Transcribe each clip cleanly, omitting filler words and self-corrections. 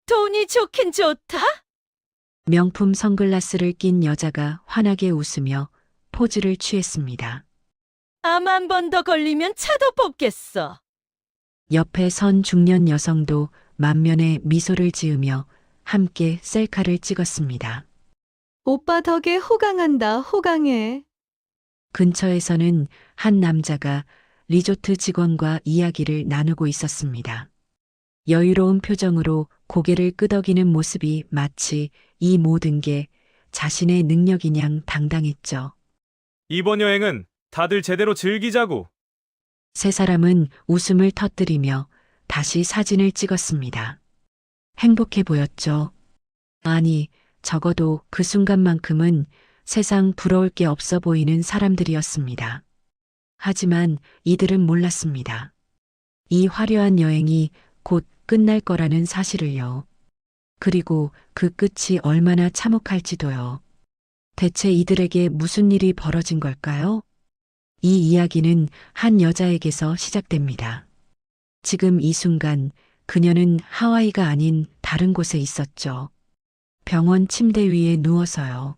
돈이 좋긴 좋다? 명품 선글라스를 낀 여자가 환하게 웃으며 포즈를 취했습니다. 암 한 번 더 걸리면 차도 뽑겠어. 옆에 선 중년 여성도 만면에 미소를 지으며 함께 셀카를 찍었습니다. 오빠 덕에 호강한다, 호강해. 근처에서는 한 남자가 리조트 직원과 이야기를 나누고 있었습니다. 여유로운 표정으로 고개를 끄덕이는 모습이 마치 이 모든 게 자신의 능력이냥 당당했죠. 이번 여행은 다들 제대로 즐기자고. 세 사람은 웃음을 터뜨리며 다시 사진을 찍었습니다. 행복해 보였죠. 아니, 적어도 그 순간만큼은 세상 부러울 게 없어 보이는 사람들이었습니다. 하지만 이들은 몰랐습니다. 이 화려한 여행이 곧 끝날 거라는 사실을요. 그리고 그 끝이 얼마나 참혹할지도요. 대체 이들에게 무슨 일이 벌어진 걸까요? 이 이야기는 한 여자에게서 시작됩니다. 지금 이 순간 그녀는 하와이가 아닌 다른 곳에 있었죠. 병원 침대 위에 누워서요.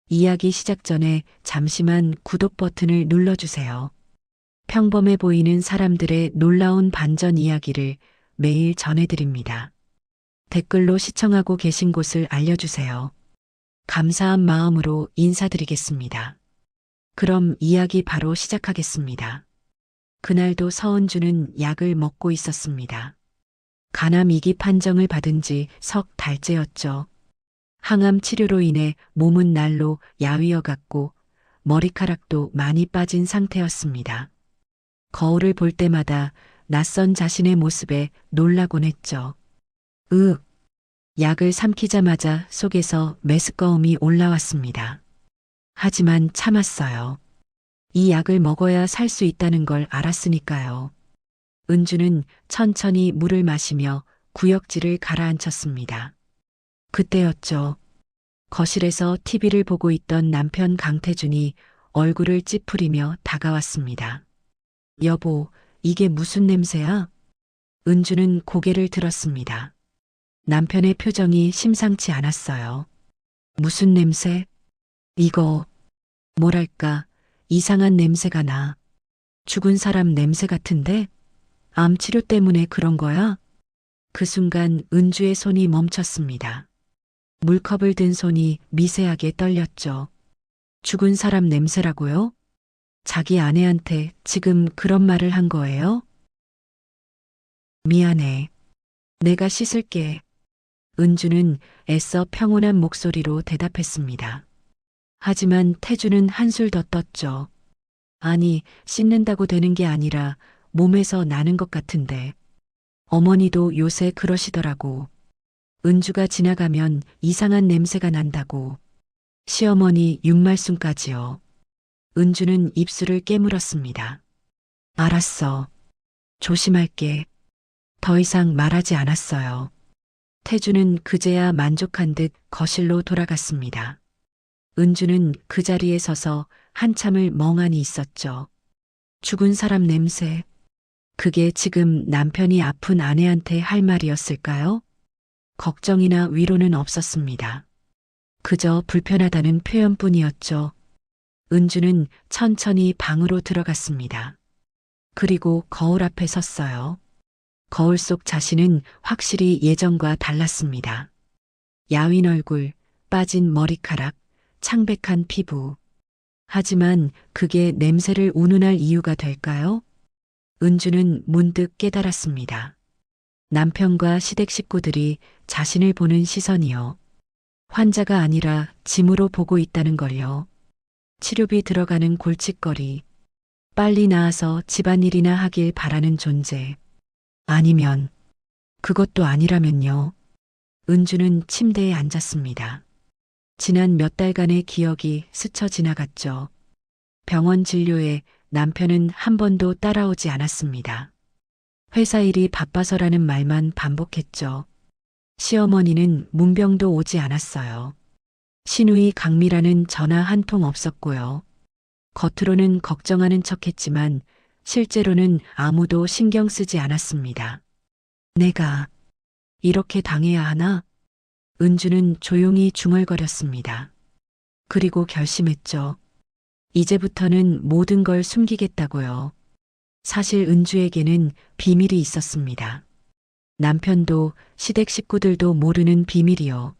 이야기 시작 전에 잠시만 구독 버튼을 눌러주세요. 평범해 보이는 사람들의 놀라운 반전 이야기를 매일 전해드립니다. 댓글로 시청하고 계신 곳을 알려주세요. 감사한 마음으로 인사드리겠습니다. 그럼 이야기 바로 시작하겠습니다. 그날도 서은주는 약을 먹고 있었습니다. 간암 2기 판정을 받은 지 석 달째였죠. 항암 치료로 인해 몸은 날로 야위어갔고 머리카락도 많이 빠진 상태였습니다. 거울을 볼 때마다 낯선 자신의 모습에 놀라곤 했죠. 약을 삼키자마자 속에서 메스꺼움이 올라왔습니다. 하지만 참았어요. 이 약을 먹어야 살 수 있다는 걸 알았으니까요. 은주는 천천히 물을 마시며 구역질을 가라앉혔습니다. 그때였죠. 거실에서 TV를 보고 있던 남편 강태준이 얼굴을 찌푸리며 다가왔습니다. 여보, 이게 무슨 냄새야? 은주는 고개를 들었습니다. 남편의 표정이 심상치 않았어요. 무슨 냄새? 이거, 뭐랄까, 이상한 냄새가 나. 죽은 사람 냄새 같은데? 암 치료 때문에 그런 거야? 그 순간 은주의 손이 멈췄습니다. 물컵을 든 손이 미세하게 떨렸죠. 죽은 사람 냄새라고요? 자기 아내한테 지금 그런 말을 한 거예요? 미안해. 내가 씻을게. 은주는 애써 평온한 목소리로 대답했습니다. 하지만 태주는 한술 더 떴죠. 아니, 씻는다고 되는 게 아니라 몸에서 나는 것 같은데. 어머니도 요새 그러시더라고. 은주가 지나가면 이상한 냄새가 난다고. 시어머니 육말순까지요. 은주는 입술을 깨물었습니다. 알았어. 조심할게. 더 이상 말하지 않았어요. 태주는 그제야 만족한 듯 거실로 돌아갔습니다. 은주는 그 자리에 서서 한참을 멍하니 있었죠. 죽은 사람 냄새. 그게 지금 남편이 아픈 아내한테 할 말이었을까요? 걱정이나 위로는 없었습니다. 그저 불편하다는 표현뿐이었죠. 은주는 천천히 방으로 들어갔습니다. 그리고 거울 앞에 섰어요. 거울 속 자신은 확실히 예전과 달랐습니다. 야윈 얼굴, 빠진 머리카락, 창백한 피부. 하지만 그게 냄새를 운운할 이유가 될까요? 은주는 문득 깨달았습니다. 남편과 시댁 식구들이 자신을 보는 시선이요. 환자가 아니라 짐으로 보고 있다는 걸요. 치료비 들어가는 골칫거리. 빨리 나아서 집안일이나 하길 바라는 존재. 아니면, 그것도 아니라면요. 은주는 침대에 앉았습니다. 지난 몇 달간의 기억이 스쳐 지나갔죠. 병원 진료에 남편은 한 번도 따라오지 않았습니다. 회사 일이 바빠서라는 말만 반복했죠. 시어머니는 문병도 오지 않았어요. 시누이 강미라는 전화 한 통 없었고요. 겉으로는 걱정하는 척했지만 실제로는 아무도 신경 쓰지 않았습니다. 내가 이렇게 당해야 하나? 은주는 조용히 중얼거렸습니다. 그리고 결심했죠. 이제부터는 모든 걸 숨기겠다고요. 사실 은주에게는 비밀이 있었습니다. 남편도 시댁 식구들도 모르는 비밀이요.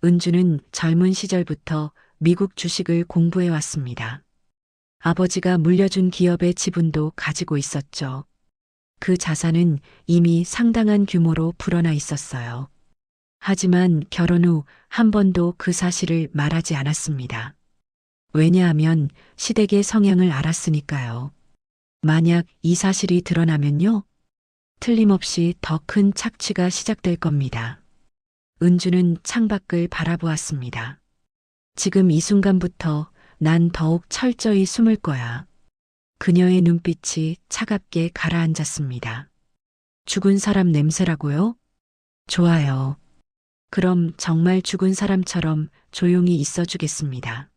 은주는 젊은 시절부터 미국 주식을 공부해 왔습니다. 아버지가 물려준 기업의 지분도 가지고 있었죠. 그 자산은 이미 상당한 규모로 불어나 있었어요. 하지만 결혼 후 한 번도 그 사실을 말하지 않았습니다. 왜냐하면 시댁의 성향을 알았으니까요. 만약 이 사실이 드러나면요, 틀림없이 더 큰 착취가 시작될 겁니다. 은주는 창밖을 바라보았습니다. 지금 이 순간부터 난 더욱 철저히 숨을 거야. 그녀의 눈빛이 차갑게 가라앉았습니다. 죽은 사람 냄새라고요? 좋아요. 그럼 정말 죽은 사람처럼 조용히 있어 주겠습니다.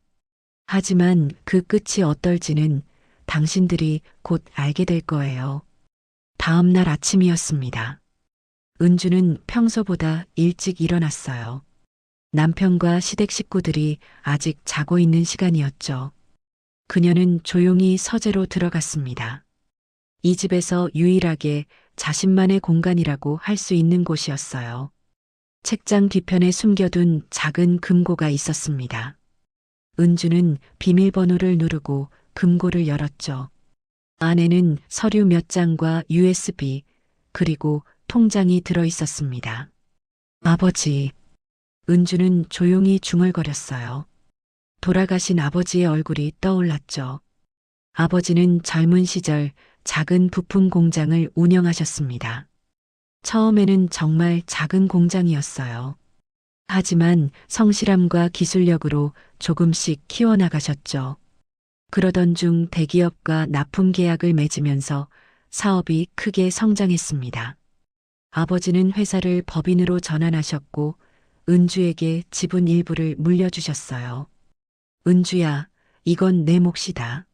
하지만 그 끝이 어떨지는 당신들이 곧 알게 될 거예요. 다음 날 아침이었습니다. 은주는 평소보다 일찍 일어났어요. 남편과 시댁 식구들이 아직 자고 있는 시간이었죠. 그녀는 조용히 서재로 들어갔습니다. 이 집에서 유일하게 자신만의 공간이라고 할 수 있는 곳이었어요. 책장 뒤편에 숨겨둔 작은 금고가 있었습니다. 은주는 비밀번호를 누르고 금고를 열었죠. 안에는 서류 몇 장과 USB, 그리고 통장이 들어 있었습니다. 아버지. 은주는 조용히 중얼거렸어요. 돌아가신 아버지의 얼굴이 떠올랐죠. 아버지는 젊은 시절 작은 부품 공장을 운영하셨습니다. 처음에는 정말 작은 공장이었어요. 하지만 성실함과 기술력으로 조금씩 키워나가셨죠. 그러던 중 대기업과 납품 계약을 맺으면서 사업이 크게 성장했습니다. 아버지는 회사를 법인으로 전환하셨고 은주에게 지분 일부를 물려주셨어요. 은주야, 이건 내 몫이다.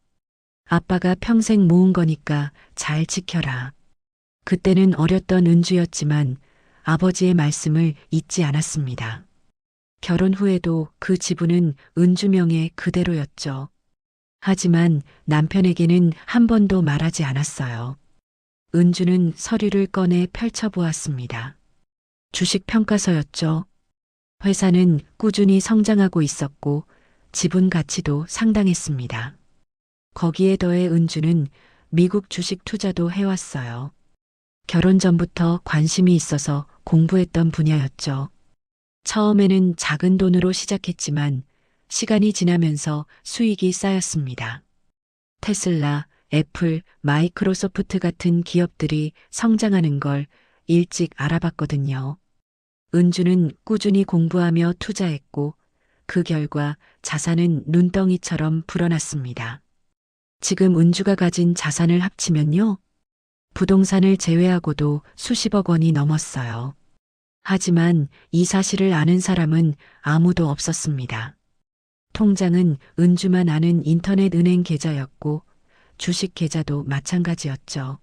아빠가 평생 모은 거니까 잘 지켜라. 그때는 어렸던 은주였지만 아버지의 말씀을 잊지 않았습니다. 결혼 후에도 그 지분은 은주 명의 그대로였죠. 하지만 남편에게는 한 번도 말하지 않았어요. 은주는 서류를 꺼내 펼쳐보았습니다. 주식 평가서였죠. 회사는 꾸준히 성장하고 있었고 지분 가치도 상당했습니다. 거기에 더해 은주는 미국 주식 투자도 해왔어요. 결혼 전부터 관심이 있어서 공부했던 분야였죠. 처음에는 작은 돈으로 시작했지만 시간이 지나면서 수익이 쌓였습니다. 테슬라, 애플, 마이크로소프트 같은 기업들이 성장하는 걸 일찍 알아봤거든요. 은주는 꾸준히 공부하며 투자했고 그 결과 자산은 눈덩이처럼 불어났습니다. 지금 은주가 가진 자산을 합치면요, 부동산을 제외하고도 수십억 원이 넘었어요. 하지만 이 사실을 아는 사람은 아무도 없었습니다. 통장은 은주만 아는 인터넷 은행 계좌였고 주식 계좌도 마찬가지였죠.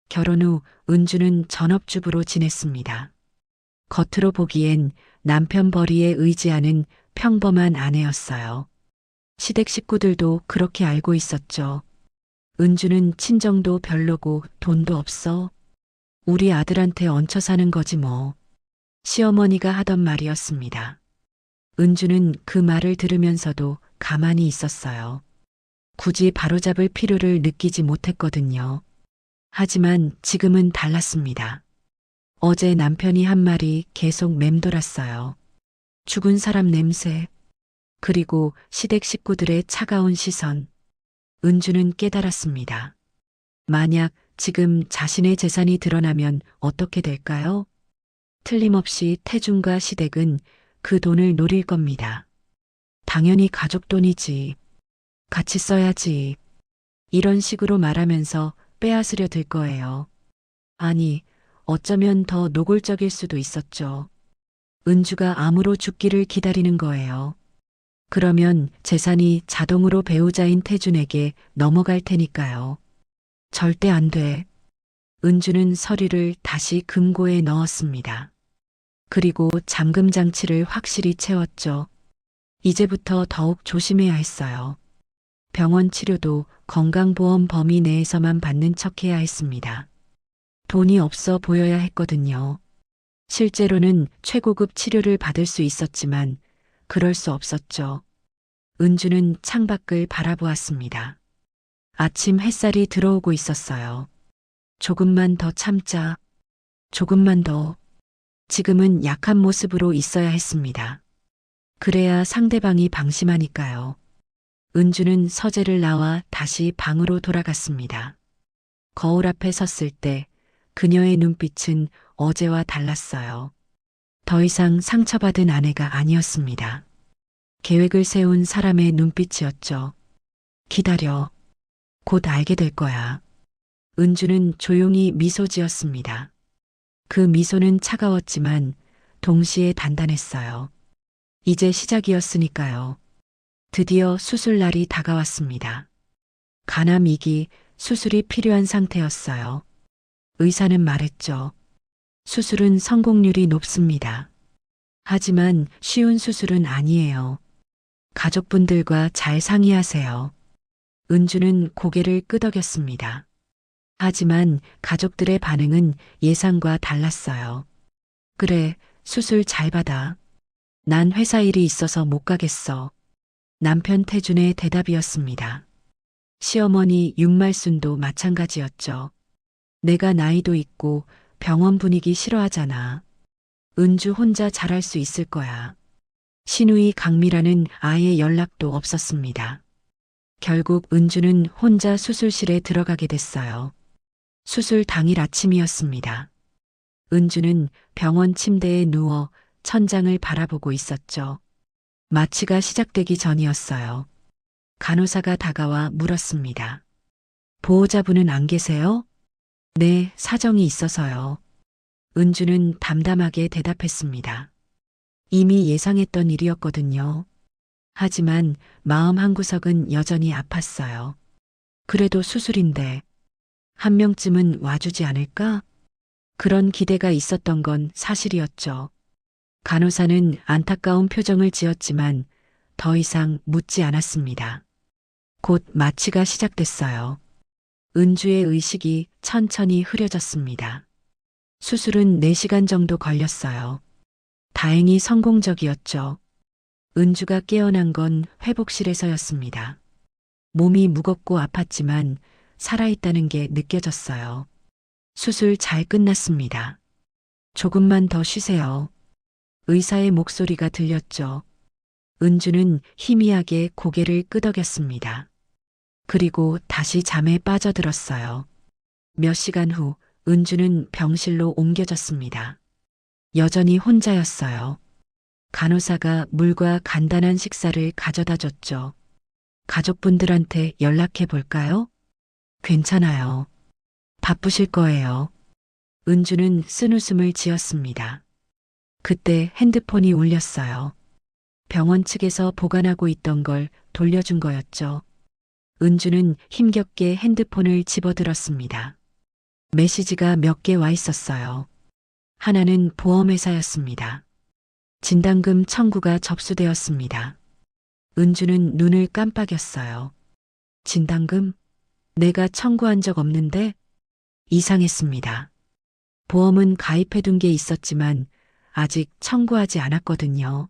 결혼 후 은주는 전업주부로 지냈습니다. 겉으로 보기엔 남편 벌이에 의지하는 평범한 아내였어요. 시댁 식구들도 그렇게 알고 있었죠. 은주는 친정도 별로고 돈도 없어. 우리 아들한테 얹혀 사는 거지 뭐. 시어머니가 하던 말이었습니다. 은주는 그 말을 들으면서도 가만히 있었어요. 굳이 바로잡을 필요를 느끼지 못했거든요. 하지만 지금은 달랐습니다. 어제 남편이 한 말이 계속 맴돌았어요. 죽은 사람 냄새, 그리고 시댁 식구들의 차가운 시선. 은주는 깨달았습니다. 만약 지금 자신의 재산이 드러나면 어떻게 될까요? 틀림없이 태중과 시댁은 그 돈을 노릴 겁니다. 당연히 가족 돈이지. 같이 써야지. 이런 식으로 말하면서 빼앗으려 들 거예요. 아니, 어쩌면 더 노골적일 수도 있었죠. 은주가 암으로 죽기를 기다리는 거예요. 그러면 재산이 자동으로 배우자인 태준에게 넘어갈 테니까요. 절대 안 돼. 은주는 서류를 다시 금고에 넣었습니다. 그리고 잠금 장치를 확실히 채웠죠. 이제부터 더욱 조심해야 했어요. 병원 치료도 건강보험 범위 내에서만 받는 척해야 했습니다. 돈이 없어 보여야 했거든요. 실제로는 최고급 치료를 받을 수 있었지만 그럴 수 없었죠. 은주는 창밖을 바라보았습니다. 아침 햇살이 들어오고 있었어요. 조금만 더 참자. 조금만 더. 지금은 약한 모습으로 있어야 했습니다. 그래야 상대방이 방심하니까요. 은주는 서재를 나와 다시 방으로 돌아갔습니다. 거울 앞에 섰을 때 그녀의 눈빛은 어제와 달랐어요. 더 이상 상처받은 아내가 아니었습니다. 계획을 세운 사람의 눈빛이었죠. 기다려. 곧 알게 될 거야. 은주는 조용히 미소 지었습니다. 그 미소는 차가웠지만 동시에 단단했어요. 이제 시작이었으니까요. 드디어 수술 날이 다가왔습니다. 간암 2기 수술이 필요한 상태였어요. 의사는 말했죠. 수술은 성공률이 높습니다. 하지만 쉬운 수술은 아니에요. 가족분들과 잘 상의하세요. 은주는 고개를 끄덕였습니다. 하지만 가족들의 반응은 예상과 달랐어요. 그래, 수술 잘 받아. 난 회사 일이 있어서 못 가겠어. 남편 태준의 대답이었습니다. 시어머니 윤말순도 마찬가지였죠. 내가 나이도 있고 병원 분위기 싫어하잖아. 은주 혼자 잘할 수 있을 거야. 시누이 강미라는 아예 연락도 없었습니다. 결국 은주는 혼자 수술실에 들어가게 됐어요. 수술 당일 아침이었습니다. 은주는 병원 침대에 누워 천장을 바라보고 있었죠. 마취가 시작되기 전이었어요. 간호사가 다가와 물었습니다. 보호자분은 안 계세요? 네, 사정이 있어서요. 은주는 담담하게 대답했습니다. 이미 예상했던 일이었거든요. 하지만 마음 한구석은 여전히 아팠어요. 그래도 수술인데 한 명쯤은 와주지 않을까? 그런 기대가 있었던 건 사실이었죠. 간호사는 안타까운 표정을 지었지만 더 이상 묻지 않았습니다. 곧 마취가 시작됐어요. 은주의 의식이 천천히 흐려졌습니다. 수술은 4시간 정도 걸렸어요. 다행히 성공적이었죠. 은주가 깨어난 건 회복실에서였습니다. 몸이 무겁고 아팠지만 살아있다는 게 느껴졌어요. 수술 잘 끝났습니다. 조금만 더 쉬세요. 의사의 목소리가 들렸죠. 은주는 희미하게 고개를 끄덕였습니다. 그리고 다시 잠에 빠져들었어요. 몇 시간 후 은주는 병실로 옮겨졌습니다. 여전히 혼자였어요. 간호사가 물과 간단한 식사를 가져다 줬죠. 가족분들한테 연락해 볼까요? 괜찮아요. 바쁘실 거예요. 은주는 쓴웃음을 지었습니다. 그때 핸드폰이 울렸어요. 병원 측에서 보관하고 있던 걸 돌려준 거였죠. 은주는 힘겹게 핸드폰을 집어들었습니다. 메시지가 몇 개 와 있었어요. 하나는 보험회사였습니다. 진단금 청구가 접수되었습니다. 은주는 눈을 깜빡였어요. 진단금? 내가 청구한 적 없는데? 이상했습니다. 보험은 가입해둔 게 있었지만 아직 청구하지 않았거든요.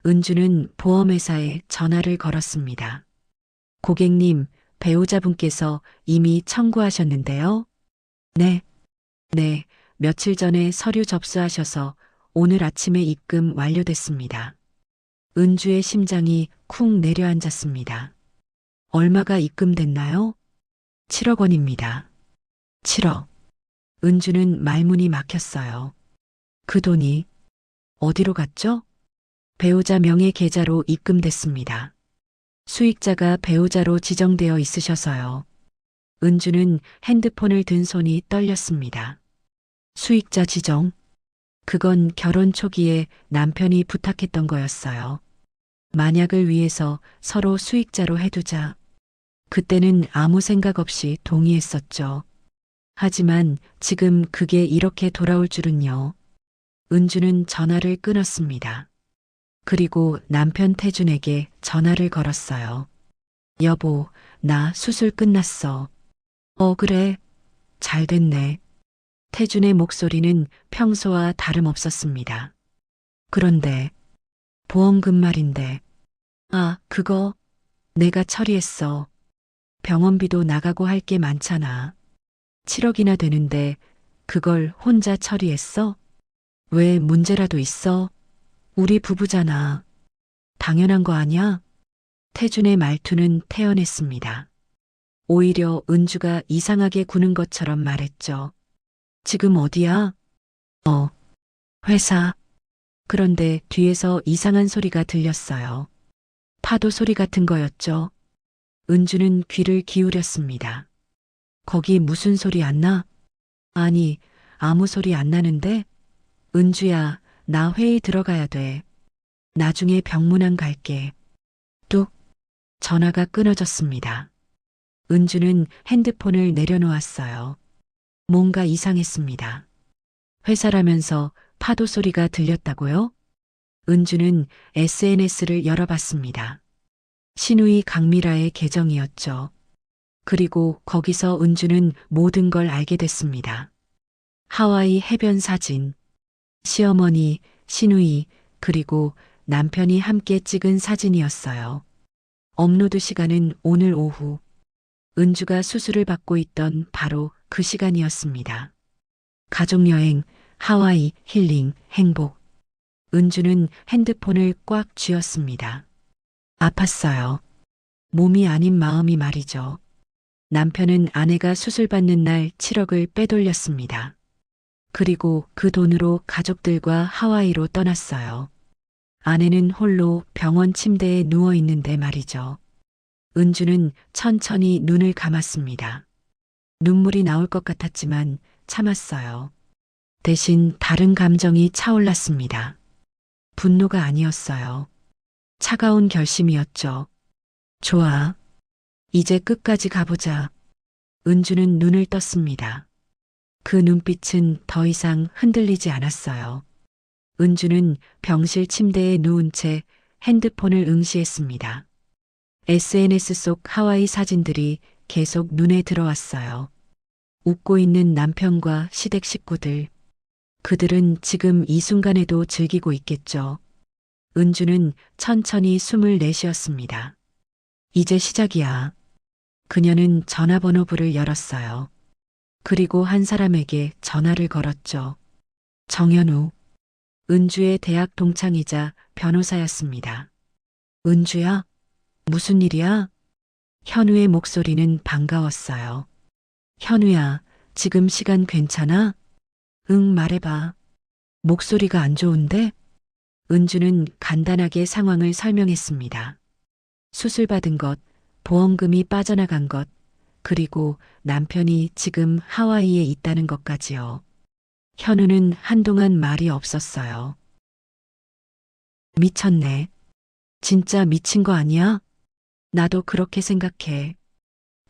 은주는 보험회사에 전화를 걸었습니다. 고객님, 배우자분께서 이미 청구하셨는데요? 네. 며칠 전에 서류 접수하셔서 오늘 아침에 입금 완료됐습니다. 은주의 심장이 쿵 내려앉았습니다. 얼마가 입금됐나요? 7억 원입니다. 7억. 은주는 말문이 막혔어요. 그 돈이 어디로 갔죠? 배우자 명의 계좌로 입금됐습니다. 수익자가 배우자로 지정되어 있으셔서요. 은주는 핸드폰을 든 손이 떨렸습니다. 수익자 지정? 그건 결혼 초기에 남편이 부탁했던 거였어요. 만약을 위해서 서로 수익자로 해두자. 그때는 아무 생각 없이 동의했었죠. 하지만 지금 그게 이렇게 돌아올 줄은요. 은주는 전화를 끊었습니다. 그리고 남편 태준에게 전화를 걸었어요. 여보, 나 수술 끝났어. 그래. 잘 됐네. 태준의 목소리는 평소와 다름없었습니다. 그런데 보험금 말인데. 그거 내가 처리했어. 병원비도 나가고 할 게 많잖아. 7억이나 되는데 그걸 혼자 처리했어? 왜 문제라도 있어? 우리 부부잖아. 당연한 거 아냐? 태준의 말투는 태연했습니다. 오히려 은주가 이상하게 구는 것처럼 말했죠. 지금 어디야? 회사. 그런데 뒤에서 이상한 소리가 들렸어요. 파도 소리 같은 거였죠. 은주는 귀를 기울였습니다. 거기 무슨 소리 안 나? 아니, 아무 소리 안 나는데? 은주야, 나 회의 들어가야 돼. 나중에 병문안 갈게. 뚝. 전화가 끊어졌습니다. 은주는 핸드폰을 내려놓았어요. 뭔가 이상했습니다. 회사라면서 파도 소리가 들렸다고요? 은주는 SNS를 열어봤습니다. 신우이 강미라의 계정이었죠. 그리고 거기서 은주는 모든 걸 알게 됐습니다. 하와이 해변 사진, 시어머니, 신우이, 그리고 남편이 함께 찍은 사진이었어요. 업로드 시간은 오늘 오후. 은주가 수술을 받고 있던 바로 그 시간이었습니다. 가족여행, 하와이, 힐링, 행복. 은주는 핸드폰을 꽉 쥐었습니다. 아팠어요. 몸이 아닌 마음이 말이죠. 남편은 아내가 수술받는 날 7억을 빼돌렸습니다. 그리고 그 돈으로 가족들과 하와이로 떠났어요. 아내는 홀로 병원 침대에 누워 있는데 말이죠. 은주는 천천히 눈을 감았습니다. 눈물이 나올 것 같았지만 참았어요. 대신 다른 감정이 차올랐습니다. 분노가 아니었어요. 차가운 결심이었죠. 좋아. 이제 끝까지 가보자. 은주는 눈을 떴습니다. 그 눈빛은 더 이상 흔들리지 않았어요. 은주는 병실 침대에 누운 채 핸드폰을 응시했습니다. SNS 속 하와이 사진들이 계속 눈에 들어왔어요. 웃고 있는 남편과 시댁 식구들. 그들은 지금 이 순간에도 즐기고 있겠죠. 은주는 천천히 숨을 내쉬었습니다. 이제 시작이야. 그녀는 전화번호부를 열었어요. 그리고 한 사람에게 전화를 걸었죠. 정현우. 은주의 대학 동창이자 변호사였습니다. 은주야? 무슨 일이야? 현우의 목소리는 반가웠어요. 현우야, 지금 시간 괜찮아? 응, 말해봐. 목소리가 안 좋은데? 은주는 간단하게 상황을 설명했습니다. 수술받은 것, 보험금이 빠져나간 것, 그리고 남편이 지금 하와이에 있다는 것까지요. 현우는 한동안 말이 없었어요. 미쳤네. 진짜 미친 거 아니야? 나도 그렇게 생각해.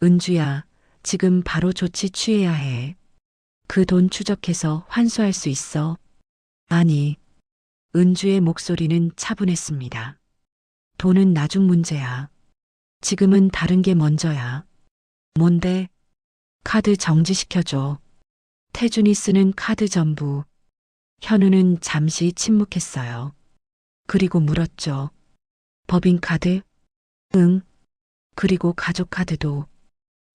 은주야, 지금 바로 조치 취해야 해. 그 돈 추적해서 환수할 수 있어. 아니. 은주의 목소리는 차분했습니다. 돈은 나중 문제야. 지금은 다른 게 먼저야. 뭔데? 카드 정지시켜줘. 태준이 쓰는 카드 전부. 현우는 잠시 침묵했어요. 그리고 물었죠. 법인카드? 응. 그리고 가족카드도.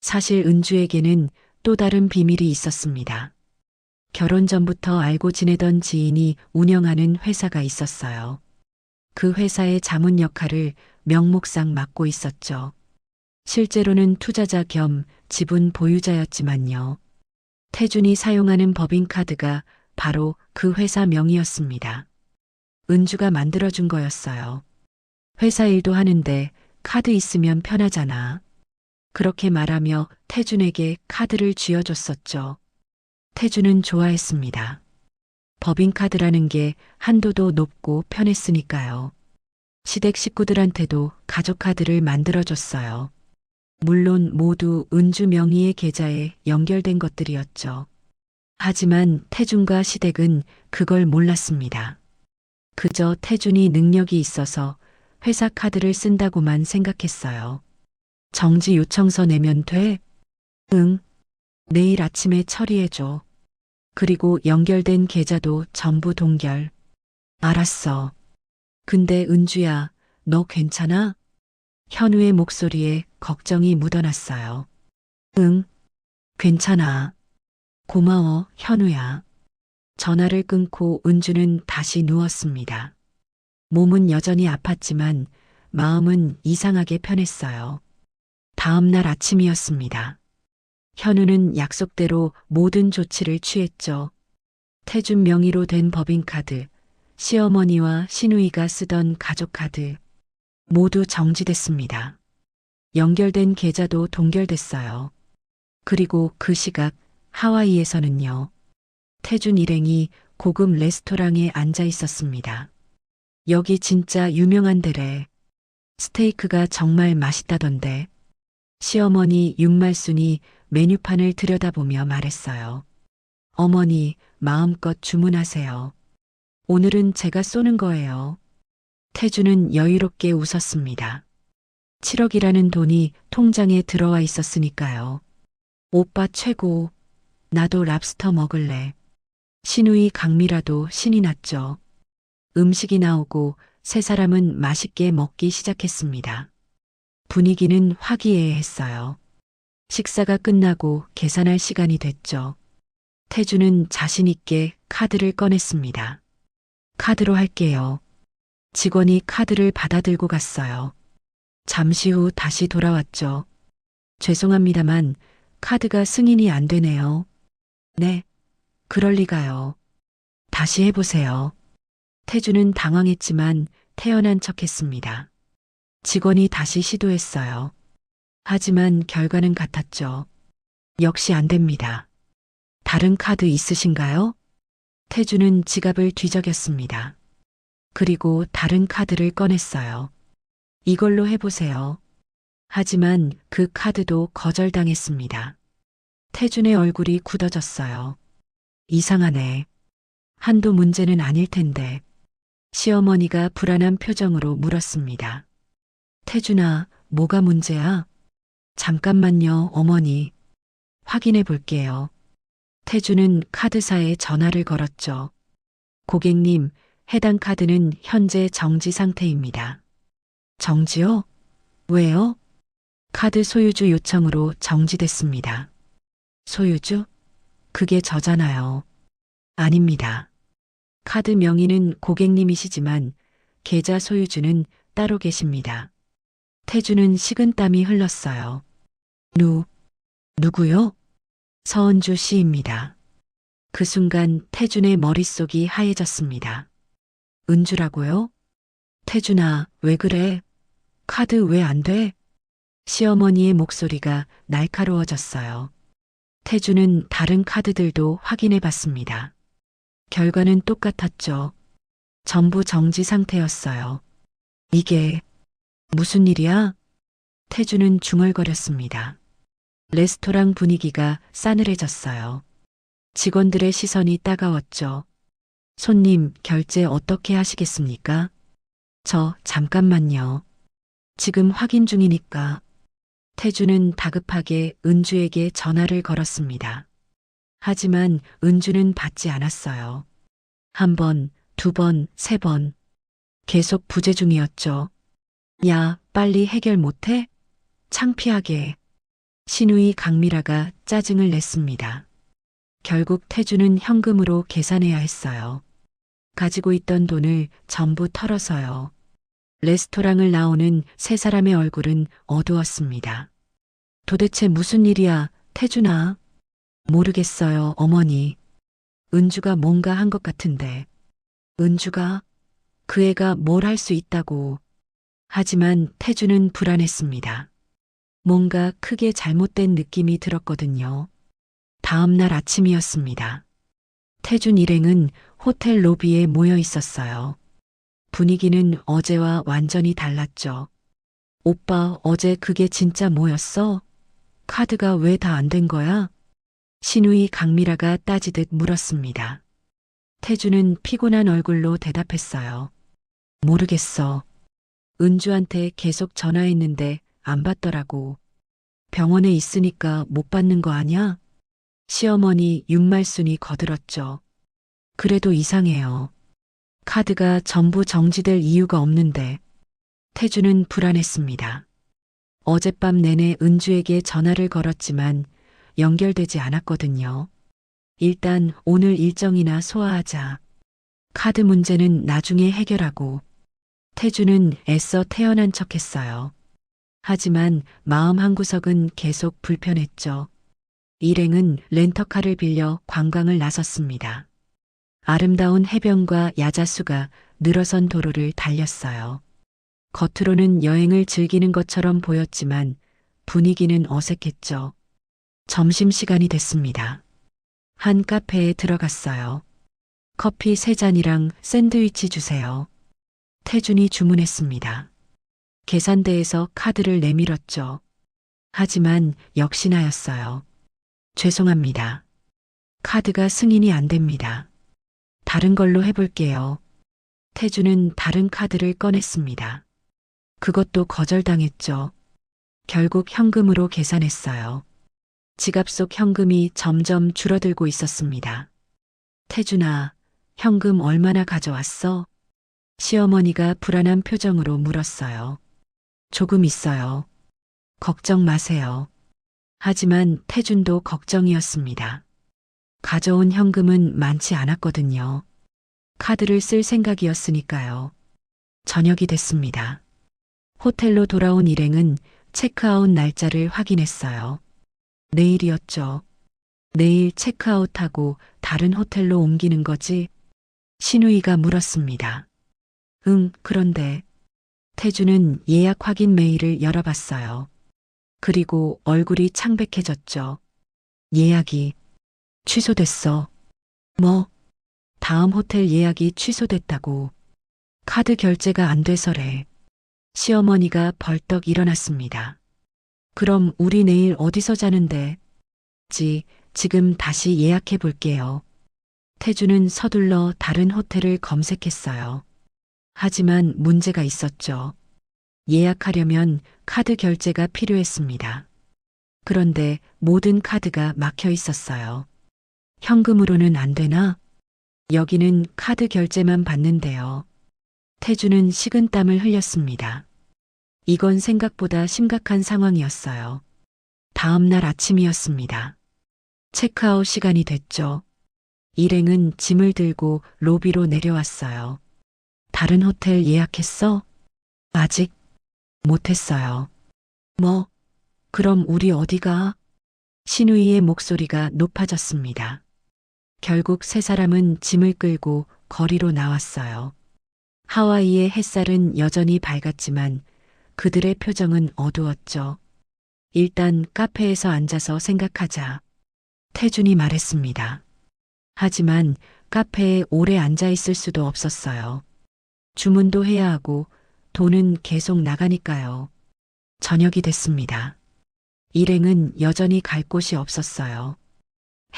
사실 은주에게는 또 다른 비밀이 있었습니다. 결혼 전부터 알고 지내던 지인이 운영하는 회사가 있었어요. 그 회사의 자문 역할을 명목상 맡고 있었죠. 실제로는 투자자 겸 지분 보유자였지만요. 태준이 사용하는 법인카드가 바로 그 회사 명의였습니다. 은주가 만들어준 거였어요. 회사 일도 하는데 카드 있으면 편하잖아. 그렇게 말하며 태준에게 카드를 쥐어줬었죠. 태준은 좋아했습니다. 법인카드라는 게 한도도 높고 편했으니까요. 시댁 식구들한테도 가족카드를 만들어줬어요. 물론 모두 은주 명의의 계좌에 연결된 것들이었죠. 하지만 태준과 시댁은 그걸 몰랐습니다. 그저 태준이 능력이 있어서 회사 카드를 쓴다고만 생각했어요. 정지 요청서 내면 돼? 응. 내일 아침에 처리해줘. 그리고 연결된 계좌도 전부 동결. 알았어. 근데 은주야, 너 괜찮아? 현우의 목소리에 걱정이 묻어났어요. 응, 괜찮아. 고마워, 현우야. 전화를 끊고 은주는 다시 누웠습니다. 몸은 여전히 아팠지만 마음은 이상하게 편했어요. 다음 날 아침이었습니다. 현우는 약속대로 모든 조치를 취했죠. 태준 명의로 된 법인카드, 시어머니와 시누이가 쓰던 가족카드, 모두 정지됐습니다. 연결된 계좌도 동결됐어요. 그리고 그 시각 하와이에서는요. 태준 일행이 고급 레스토랑에 앉아 있었습니다. 여기 진짜 유명한 데래. 스테이크가 정말 맛있다던데. 시어머니 윤말순이 메뉴판을 들여다보며 말했어요. 어머니, 마음껏 주문하세요. 오늘은 제가 쏘는 거예요. 태주는 여유롭게 웃었습니다. 7억이라는 돈이 통장에 들어와 있었으니까요. 오빠 최고. 나도 랍스터 먹을래. 시누이 강미라도 신이 났죠. 음식이 나오고 세 사람은 맛있게 먹기 시작했습니다. 분위기는 화기애애했어요. 식사가 끝나고 계산할 시간이 됐죠. 태주는 자신 있게 카드를 꺼냈습니다. 카드로 할게요. 직원이 카드를 받아들고 갔어요. 잠시 후 다시 돌아왔죠. 죄송합니다만 카드가 승인이 안 되네요. 네, 그럴 리가요. 다시 해보세요. 태주는 당황했지만 태연한 척했습니다. 직원이 다시 시도했어요. 하지만 결과는 같았죠. 역시 안 됩니다. 다른 카드 있으신가요? 태주는 지갑을 뒤적였습니다. 그리고 다른 카드를 꺼냈어요. 이걸로 해보세요. 하지만 그 카드도 거절당했습니다. 태준의 얼굴이 굳어졌어요. 이상하네. 한두 문제는 아닐 텐데. 시어머니가 불안한 표정으로 물었습니다. 태준아, 뭐가 문제야? 잠깐만요, 어머니. 확인해 볼게요. 태준은 카드사에 전화를 걸었죠. 고객님, 해당 카드는 현재 정지 상태입니다. 정지요? 왜요? 카드 소유주 요청으로 정지됐습니다. 소유주? 그게 저잖아요. 아닙니다. 카드 명의는 고객님이시지만 계좌 소유주는 따로 계십니다. 태주는 식은땀이 흘렀어요. 누구요? 서은주 씨입니다. 그 순간 태준의 머릿속이 하얘졌습니다. 은주라고요? 태준아, 왜 그래? 카드 왜 안 돼? 시어머니의 목소리가 날카로워졌어요. 태준은 다른 카드들도 확인해 봤습니다. 결과는 똑같았죠. 전부 정지 상태였어요. 이게 무슨 일이야? 태준은 중얼거렸습니다. 레스토랑 분위기가 싸늘해졌어요. 직원들의 시선이 따가웠죠. 손님, 결제 어떻게 하시겠습니까? 저, 잠깐만요. 지금 확인 중이니까. 태주는 다급하게 은주에게 전화를 걸었습니다. 하지만 은주는 받지 않았어요. 한 번, 두 번, 세 번. 계속 부재 중이었죠. 야, 빨리 해결 못해? 창피하게. 시누이 강미라가 짜증을 냈습니다. 결국 태주는 현금으로 계산해야 했어요. 가지고 있던 돈을 전부 털어서요. 레스토랑을 나오는 세 사람의 얼굴은 어두웠습니다. 도대체 무슨 일이야, 태준아? 모르겠어요, 어머니. 은주가 뭔가 한 것 같은데. 은주가? 그 애가 뭘 할 수 있다고. 하지만 태준은 불안했습니다. 뭔가 크게 잘못된 느낌이 들었거든요. 다음 날 아침이었습니다. 태준 일행은 호텔 로비에 모여 있었어요. 분위기는 어제와 완전히 달랐죠. 오빠, 어제 그게 진짜 뭐였어? 카드가 왜 다 안 된 거야? 신우이 강미라가 따지듯 물었습니다. 태주는 피곤한 얼굴로 대답했어요. 모르겠어. 은주한테 계속 전화했는데 안 받더라고. 병원에 있으니까 못 받는 거 아냐? 시어머니 윤말순이 거들었죠. 그래도 이상해요. 카드가 전부 정지될 이유가 없는데. 태주는 불안했습니다. 어젯밤 내내 은주에게 전화를 걸었지만 연결되지 않았거든요. 일단 오늘 일정이나 소화하자. 카드 문제는 나중에 해결하고. 태주는 애써 태연한 척했어요. 하지만 마음 한구석은 계속 불편했죠. 일행은 렌터카를 빌려 관광을 나섰습니다. 아름다운 해변과 야자수가 늘어선 도로를 달렸어요. 겉으로는 여행을 즐기는 것처럼 보였지만 분위기는 어색했죠. 점심시간이 됐습니다. 한 카페에 들어갔어요. 커피 3잔이랑 샌드위치 주세요. 태준이 주문했습니다. 계산대에서 카드를 내밀었죠. 하지만 역시나였어요. 죄송합니다. 카드가 승인이 안 됩니다. 다른 걸로 해볼게요. 태주는 다른 카드를 꺼냈습니다. 그것도 거절당했죠. 결국 현금으로 계산했어요. 지갑 속 현금이 점점 줄어들고 있었습니다. 태준아, 현금 얼마나 가져왔어? 시어머니가 불안한 표정으로 물었어요. 조금 있어요. 걱정 마세요. 하지만 태준도 걱정이었습니다. 가져온 현금은 많지 않았거든요. 카드를 쓸 생각이었으니까요. 저녁이 됐습니다. 호텔로 돌아온 일행은 체크아웃 날짜를 확인했어요. 내일이었죠. 내일 체크아웃하고 다른 호텔로 옮기는 거지? 신우이가 물었습니다. 응, 그런데. 태주는 예약 확인 메일을 열어봤어요. 그리고 얼굴이 창백해졌죠. 예약이 취소됐어. 뭐? 다음 호텔 예약이 취소됐다고. 카드 결제가 안 돼서래. 시어머니가 벌떡 일어났습니다. 그럼 우리 내일 어디서 자는데? 지금 다시 예약해 볼게요. 태주는 서둘러 다른 호텔을 검색했어요. 하지만 문제가 있었죠. 예약하려면 카드 결제가 필요했습니다. 그런데 모든 카드가 막혀 있었어요. 현금으로는 안 되나? 여기는 카드 결제만 받는데요. 태주는 식은땀을 흘렸습니다. 이건 생각보다 심각한 상황이었어요. 다음 날 아침이었습니다. 체크아웃 시간이 됐죠. 일행은 짐을 들고 로비로 내려왔어요. 다른 호텔 예약했어? 아직 못했어요. 뭐? 그럼 우리 어디 가? 신우이의 목소리가 높아졌습니다. 결국 3사람은 짐을 끌고 거리로 나왔어요. 하와이의 햇살은 여전히 밝았지만 그들의 표정은 어두웠죠. 일단 카페에서 앉아서 생각하자. 태준이 말했습니다. 하지만 카페에 오래 앉아 있을 수도 없었어요. 주문도 해야 하고 돈은 계속 나가니까요. 저녁이 됐습니다. 일행은 여전히 갈 곳이 없었어요.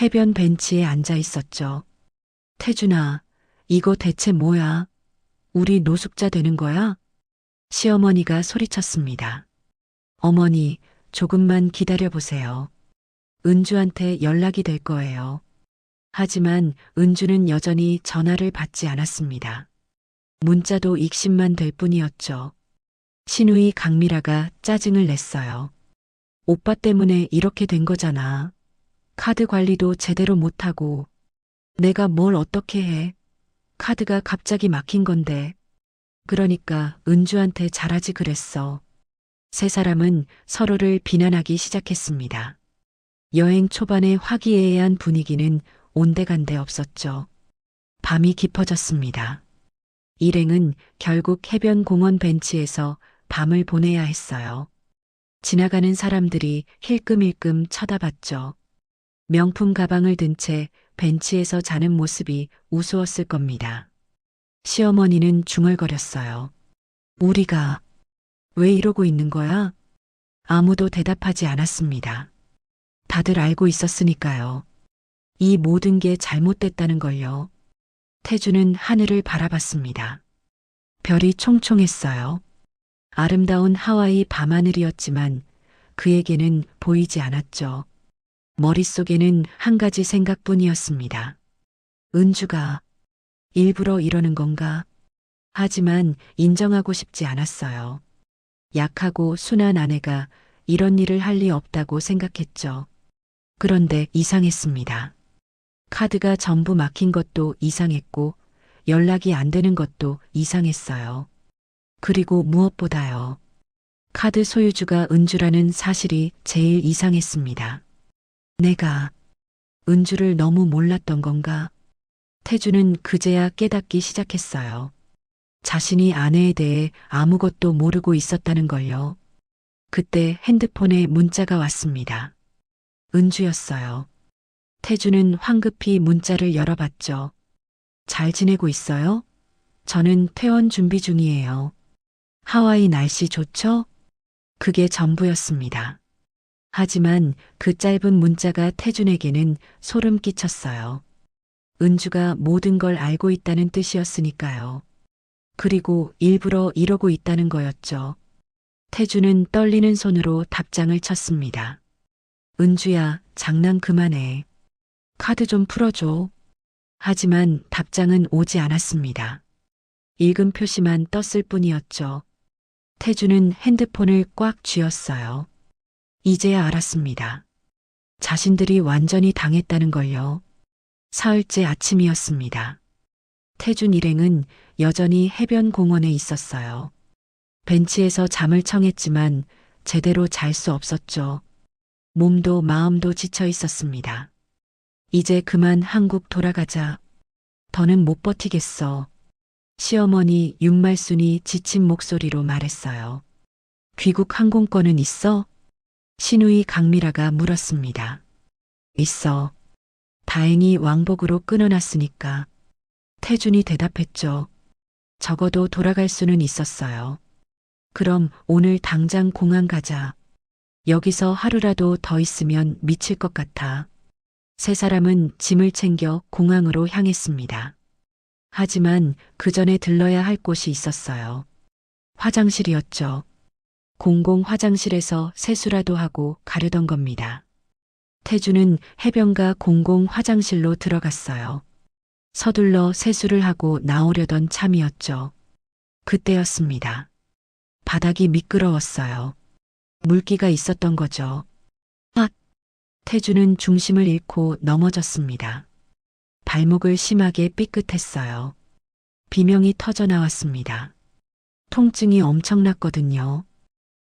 해변 벤치에 앉아 있었죠. 태준아, 이거 대체 뭐야? 우리 노숙자 되는 거야? 시어머니가 소리쳤습니다. 어머니, 조금만 기다려보세요. 은주한테 연락이 될 거예요. 하지만 은주는 여전히 전화를 받지 않았습니다. 문자도 익십만 될 뿐이었죠. 신우이 강미라가 짜증을 냈어요. 오빠 때문에 이렇게 된 거잖아. 카드 관리도 제대로 못하고. 내가 뭘 어떻게 해. 카드가 갑자기 막힌 건데. 그러니까 은주한테 잘하지 그랬어. 3사람은 서로를 비난하기 시작했습니다. 여행 초반의 화기애애한 분위기는 온데간데 없었죠. 밤이 깊어졌습니다. 일행은 결국 해변 공원 벤치에서 밤을 보내야 했어요. 지나가는 사람들이 힐끔힐끔 쳐다봤죠. 명품 가방을 든 채 벤치에서 자는 모습이 우스웠을 겁니다. 시어머니는 중얼거렸어요. 우리가 왜 이러고 있는 거야? 아무도 대답하지 않았습니다. 다들 알고 있었으니까요. 이 모든 게 잘못됐다는 걸요. 태주는 하늘을 바라봤습니다. 별이 총총했어요. 아름다운 하와이 밤하늘이었지만 그에게는 보이지 않았죠. 머릿속에는 한 가지 생각뿐이었습니다. 은주가 일부러 이러는 건가? 하지만 인정하고 싶지 않았어요. 약하고 순한 아내가 이런 일을 할 리 없다고 생각했죠. 그런데 이상했습니다. 카드가 전부 막힌 것도 이상했고 연락이 안 되는 것도 이상했어요. 그리고 무엇보다요. 카드 소유주가 은주라는 사실이 제일 이상했습니다. 내가 은주를 너무 몰랐던 건가? 태주는 그제야 깨닫기 시작했어요. 자신이 아내에 대해 아무것도 모르고 있었다는 걸요. 그때 핸드폰에 문자가 왔습니다. 은주였어요. 태주는 황급히 문자를 열어봤죠. 잘 지내고 있어요? 저는 퇴원 준비 중이에요. 하와이 날씨 좋죠? 그게 전부였습니다. 하지만 그 짧은 문자가 태준에게는 소름 끼쳤어요. 은주가 모든 걸 알고 있다는 뜻이었으니까요. 그리고 일부러 이러고 있다는 거였죠. 태준은 떨리는 손으로 답장을 쳤습니다. 은주야, 장난 그만해. 카드 좀 풀어줘. 하지만 답장은 오지 않았습니다. 읽은 표시만 떴을 뿐이었죠. 태주는 핸드폰을 꽉 쥐었어요. 이제야 알았습니다. 자신들이 완전히 당했다는 걸요. 사흘째 아침이었습니다. 태준 일행은 여전히 해변 공원에 있었어요. 벤치에서 잠을 청했지만 제대로 잘 수 없었죠. 몸도 마음도 지쳐 있었습니다. 이제 그만 한국 돌아가자. 더는 못 버티겠어. 시어머니 윤말순이 지친 목소리로 말했어요. 귀국 항공권은 있어? 시누이 강미라가 물었습니다. 있어. 다행히 왕복으로 끊어놨으니까. 태준이 대답했죠. 적어도 돌아갈 수는 있었어요. 그럼 오늘 당장 공항 가자. 여기서 하루라도 더 있으면 미칠 것 같아. 세 사람은 짐을 챙겨 공항으로 향했습니다. 하지만 그 전에 들러야 할 곳이 있었어요. 화장실이었죠. 공공 화장실에서 세수라도 하고 가려던 겁니다. 태주는 해변가 공공 화장실로 들어갔어요. 서둘러 세수를 하고 나오려던 참이었죠. 그때였습니다. 바닥이 미끄러웠어요. 물기가 있었던 거죠. 아! 태주는 중심을 잃고 넘어졌습니다. 발목을 심하게 삐끗했어요. 비명이 터져 나왔습니다. 통증이 엄청났거든요.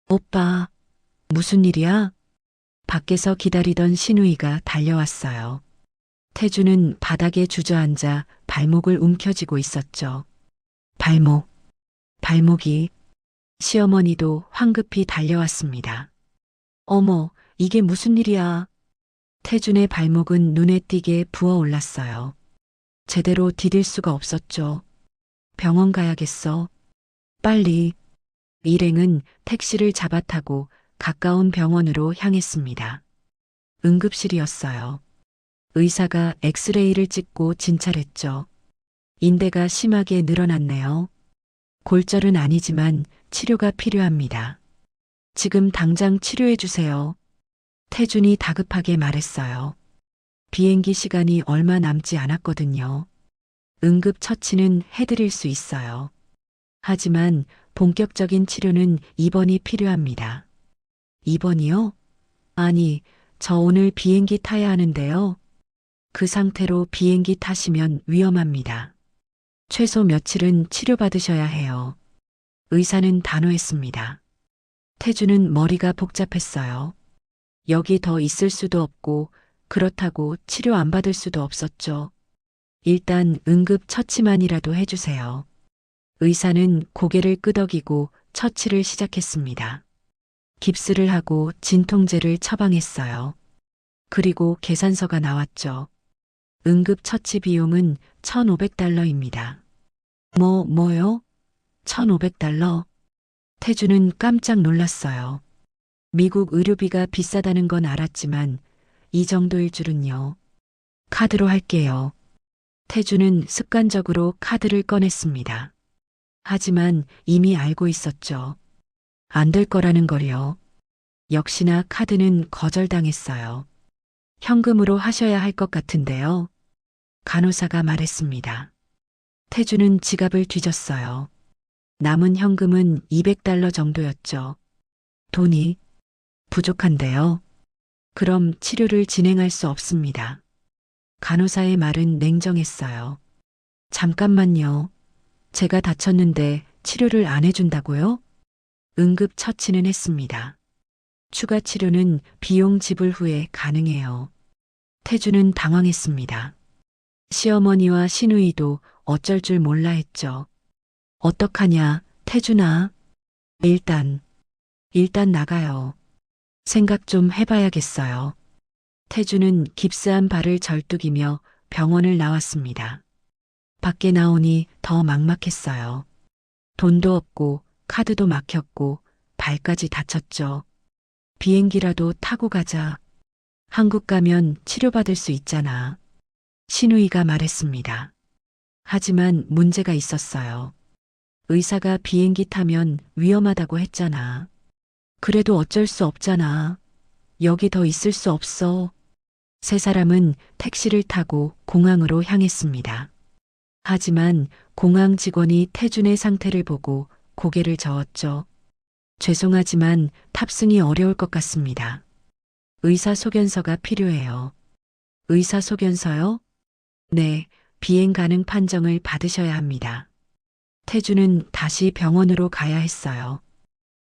오빠, 무슨 일이야? 밖에서 기다리던 시누이가 달려왔어요. 태주는 바닥에 주저앉아 발목을 움켜쥐고 있었죠. 발목이. 시어머니도 황급히 달려왔습니다. 어머, 이게 무슨 일이야? 태준의 발목은 눈에 띄게 부어올랐어요. 제대로 디딜 수가 없었죠. 병원 가야겠어. 빨리. 일행은 택시를 잡아타고 가까운 병원으로 향했습니다. 응급실이었어요. 의사가 엑스레이를 찍고 진찰했죠. 인대가 심하게 늘어났네요. 골절은 아니지만 치료가 필요합니다. 지금 당장 치료해 주세요. 태준이 다급하게 말했어요. 비행기 시간이 얼마 남지 않았거든요. 응급 처치는 해드릴 수 있어요. 하지만 본격적인 치료는 입원이 필요합니다. 입원이요? 아니, 저 오늘 비행기 타야 하는데요. 그 상태로 비행기 타시면 위험합니다. 최소 며칠은 치료받으셔야 해요. 의사는 단호했습니다. 태주는 머리가 복잡했어요. 여기 더 있을 수도 없고 그렇다고 치료 안 받을 수도 없었죠. 일단 응급 처치만이라도 해주세요. 의사는 고개를 끄덕이고 처치를 시작했습니다. 깁스를 하고 진통제를 처방했어요. 그리고 계산서가 나왔죠. 응급 처치 비용은 $1,500입니다. 뭐요? $1,500? 태주는 깜짝 놀랐어요. 미국 의료비가 비싸다는 건 알았지만 이 정도일 줄은요. 카드로 할게요. 태주는 습관적으로 카드를 꺼냈습니다. 하지만 이미 알고 있었죠. 안 될 거라는 걸요. 역시나 카드는 거절당했어요. 현금으로 하셔야 할 것 같은데요. 간호사가 말했습니다. 태주는 지갑을 뒤졌어요. 남은 현금은 $200 정도였죠. 돈이 부족한데요. 그럼 치료를 진행할 수 없습니다. 간호사의 말은 냉정했어요. 잠깐만요. 제가 다쳤는데 치료를 안 해준다고요? 응급 처치는 했습니다. 추가 치료는 비용 지불 후에 가능해요. 태주는 당황했습니다. 시어머니와 시누이도 어쩔 줄 몰라 했죠. 어떡하냐, 태준아. 일단 나가요. 생각 좀 해봐야겠어요. 태주는 깁스한 발을 절뚝이며 병원을 나왔습니다. 밖에 나오니 더 막막했어요. 돈도 없고 카드도 막혔고 발까지 다쳤죠. 비행기라도 타고 가자. 한국 가면 치료받을 수 있잖아. 시누이가 말했습니다. 하지만 문제가 있었어요. 의사가 비행기 타면 위험하다고 했잖아. 그래도 어쩔 수 없잖아. 여기 더 있을 수 없어. 세 사람은 택시를 타고 공항으로 향했습니다. 하지만 공항 직원이 태준의 상태를 보고 고개를 저었죠. 죄송하지만 탑승이 어려울 것 같습니다. 의사소견서가 필요해요. 의사소견서요? 네, 비행 가능 판정을 받으셔야 합니다. 태주는 다시 병원으로 가야 했어요.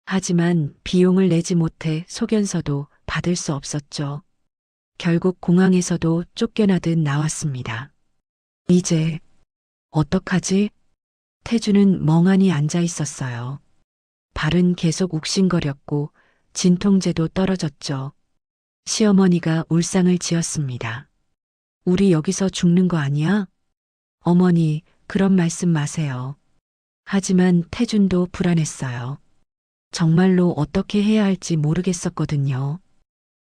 하지만 비용을 내지 못해 소견서도 받을 수 없었죠. 결국 공항에서도 쫓겨나듯 나왔습니다. 이제 어떡하지? 태주는 멍하니 앉아 있었어요. 발은 계속 욱신거렸고 진통제도 떨어졌죠. 시어머니가 울상을 지었습니다. 우리 여기서 죽는 거 아니야? 어머니, 그런 말씀 마세요. 하지만 태준도 불안했어요. 정말로 어떻게 해야 할지 모르겠었거든요.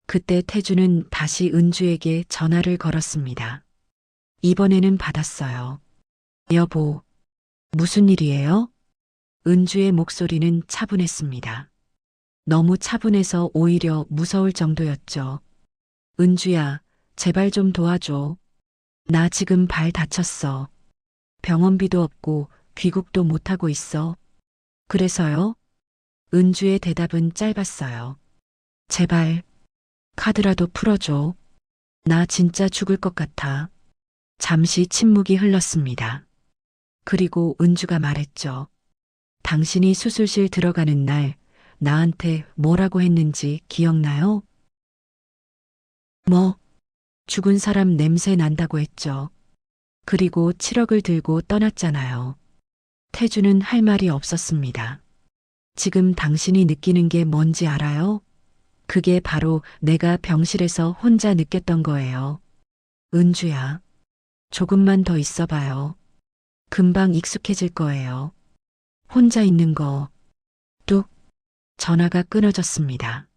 그때 태준은 다시 은주에게 전화를 걸었습니다. 이번에는 받았어요. 여보, 무슨 일이에요? 은주의 목소리는 차분했습니다. 너무 차분해서 오히려 무서울 정도였죠. 은주야, 제발 좀 도와줘. 나 지금 발 다쳤어. 병원비도 없고 귀국도 못하고 있어. 그래서요? 은주의 대답은 짧았어요. 제발, 카드라도 풀어줘. 나 진짜 죽을 것 같아. 잠시 침묵이 흘렀습니다. 그리고 은주가 말했죠. 당신이 수술실 들어가는 날 나한테 뭐라고 했는지 기억나요? 죽은 사람 냄새 난다고 했죠. 그리고 7억을 들고 떠났잖아요. 태주는 할 말이 없었습니다. 지금 당신이 느끼는 게 뭔지 알아요? 그게 바로 내가 병실에서 혼자 느꼈던 거예요. 은주야, 조금만 더 있어봐요. 금방 익숙해질 거예요. 혼자 있는 거. 뚝. 전화가 끊어졌습니다.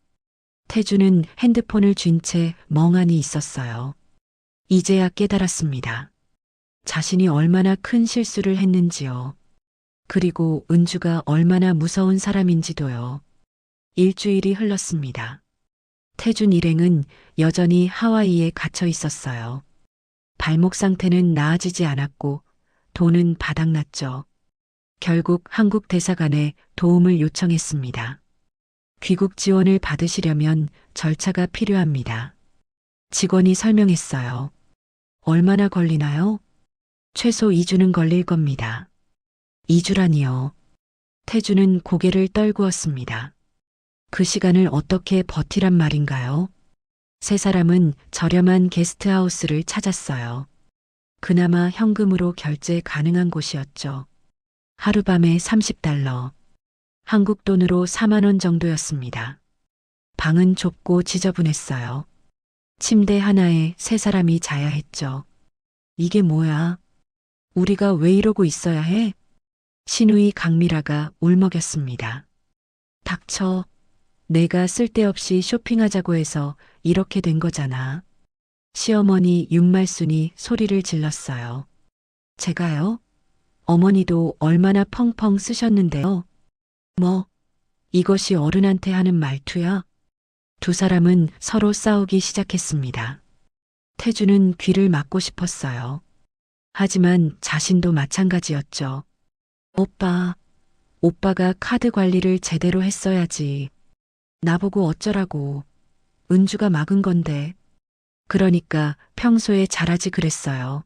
태주는 핸드폰을 쥔 채 멍하니 있었어요. 이제야 깨달았습니다. 자신이 얼마나 큰 실수를 했는지요. 그리고 은주가 얼마나 무서운 사람인지도요. 일주일이 흘렀습니다. 태준 일행은 여전히 하와이에 갇혀 있었어요. 발목 상태는 나아지지 않았고 돈은 바닥났죠. 결국 한국 대사관에 도움을 요청했습니다. 귀국 지원을 받으시려면 절차가 필요합니다. 직원이 설명했어요. 얼마나 걸리나요? 최소 2주는 걸릴 겁니다. 2주라니요. 태주는 고개를 떨구었습니다. 그 시간을 어떻게 버티란 말인가요? 세 사람은 저렴한 게스트하우스를 찾았어요. 그나마 현금으로 결제 가능한 곳이었죠. 하룻밤에 $30, 한국 돈으로 4만 원 정도였습니다. 방은 좁고 지저분했어요. 침대 하나에 세 사람이 자야 했죠. 이게 뭐야? 우리가 왜 이러고 있어야 해? 시누이 강미라가 울먹였습니다. 닥쳐. 내가 쓸데없이 쇼핑하자고 해서 이렇게 된 거잖아. 시어머니 윤말순이 소리를 질렀어요. 제가요? 어머니도 얼마나 펑펑 쓰셨는데요. 뭐, 이것이 어른한테 하는 말투야? 두 사람은 서로 싸우기 시작했습니다. 태주는 귀를 막고 싶었어요. 하지만 자신도 마찬가지였죠. 오빠가 카드 관리를 제대로 했어야지. 나보고 어쩌라고. 은주가 막은 건데. 그러니까 평소에 잘하지 그랬어요.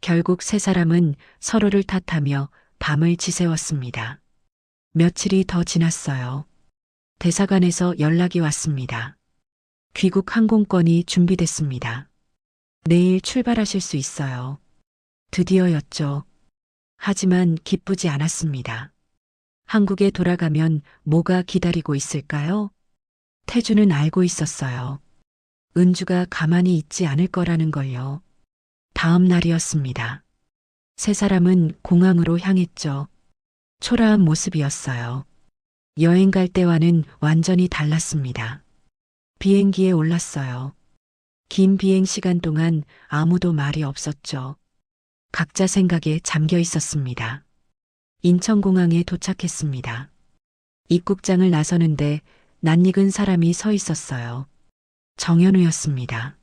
결국 세 사람은 서로를 탓하며 밤을 지새웠습니다. 며칠이 더 지났어요. 대사관에서 연락이 왔습니다. 귀국 항공권이 준비됐습니다. 내일 출발하실 수 있어요. 드디어였죠. 하지만 기쁘지 않았습니다. 한국에 돌아가면 뭐가 기다리고 있을까요? 태주는 알고 있었어요. 은주가 가만히 있지 않을 거라는 걸요. 다음 날이었습니다. 세 사람은 공항으로 향했죠. 초라한 모습이었어요. 여행 갈 때와는 완전히 달랐습니다. 비행기에 올랐어요. 긴 비행 시간 동안 아무도 말이 없었죠. 각자 생각에 잠겨 있었습니다. 인천공항에 도착했습니다. 입국장을 나서는데 낯익은 사람이 서 있었어요. 정현우였습니다.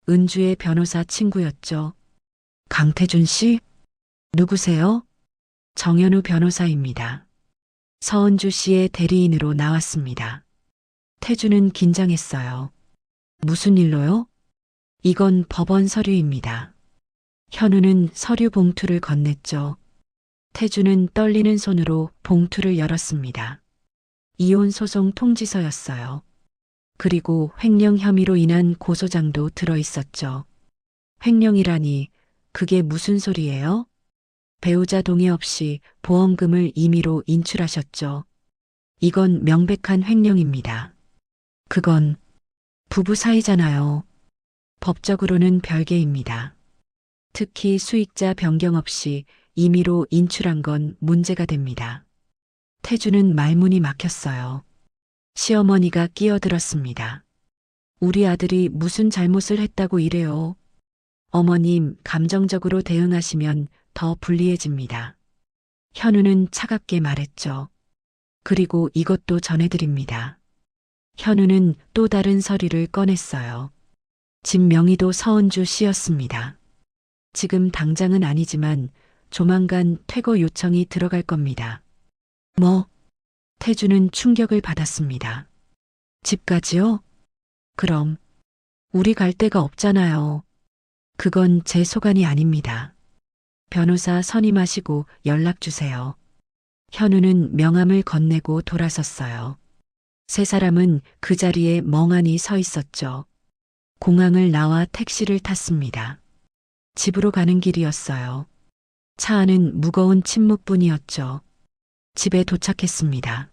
은주의 변호사 친구였죠. 강태준 씨? 누구세요? 정현우 변호사입니다. 서은주 씨의 대리인으로 나왔습니다. 태주는 긴장했어요. 무슨 일로요? 이건 법원 서류입니다. 현우는 서류 봉투를 건넸죠. 태주는 떨리는 손으로 봉투를 열었습니다. 이혼 소송 통지서였어요. 그리고 횡령 혐의로 인한 고소장도 들어 있었죠. 횡령이라니 그게 무슨 소리예요? 배우자 동의 없이 보험금을 임의로 인출하셨죠. 이건 명백한 횡령입니다. 그건 부부 사이잖아요. 법적으로는 별개입니다. 특히 수익자 변경 없이 임의로 인출한 건 문제가 됩니다. 태주는 말문이 막혔어요. 시어머니가 끼어들었습니다. 우리 아들이 무슨 잘못을 했다고 이래요. 어머님, 감정적으로 대응하시면 더 불리해집니다. 현우는 차갑게 말했죠. 그리고 이것도 전해드립니다. 현우는 또 다른 서류를 꺼냈어요. 집 명의도 서은주 씨였습니다. 지금 당장은 아니지만 조만간 퇴거 요청이 들어갈 겁니다. 뭐? 태주는 충격을 받았습니다. 집까지요? 그럼 우리 갈 데가 없잖아요. 그건 제 소관이 아닙니다. 변호사 선임하시고 연락 주세요. 현우는 명함을 건네고 돌아섰어요. 세 사람은 그 자리에 멍하니 서 있었죠. 공항을 나와 택시를 탔습니다. 집으로 가는 길이었어요. 차 안은 무거운 침묵뿐이었죠. 집에 도착했습니다.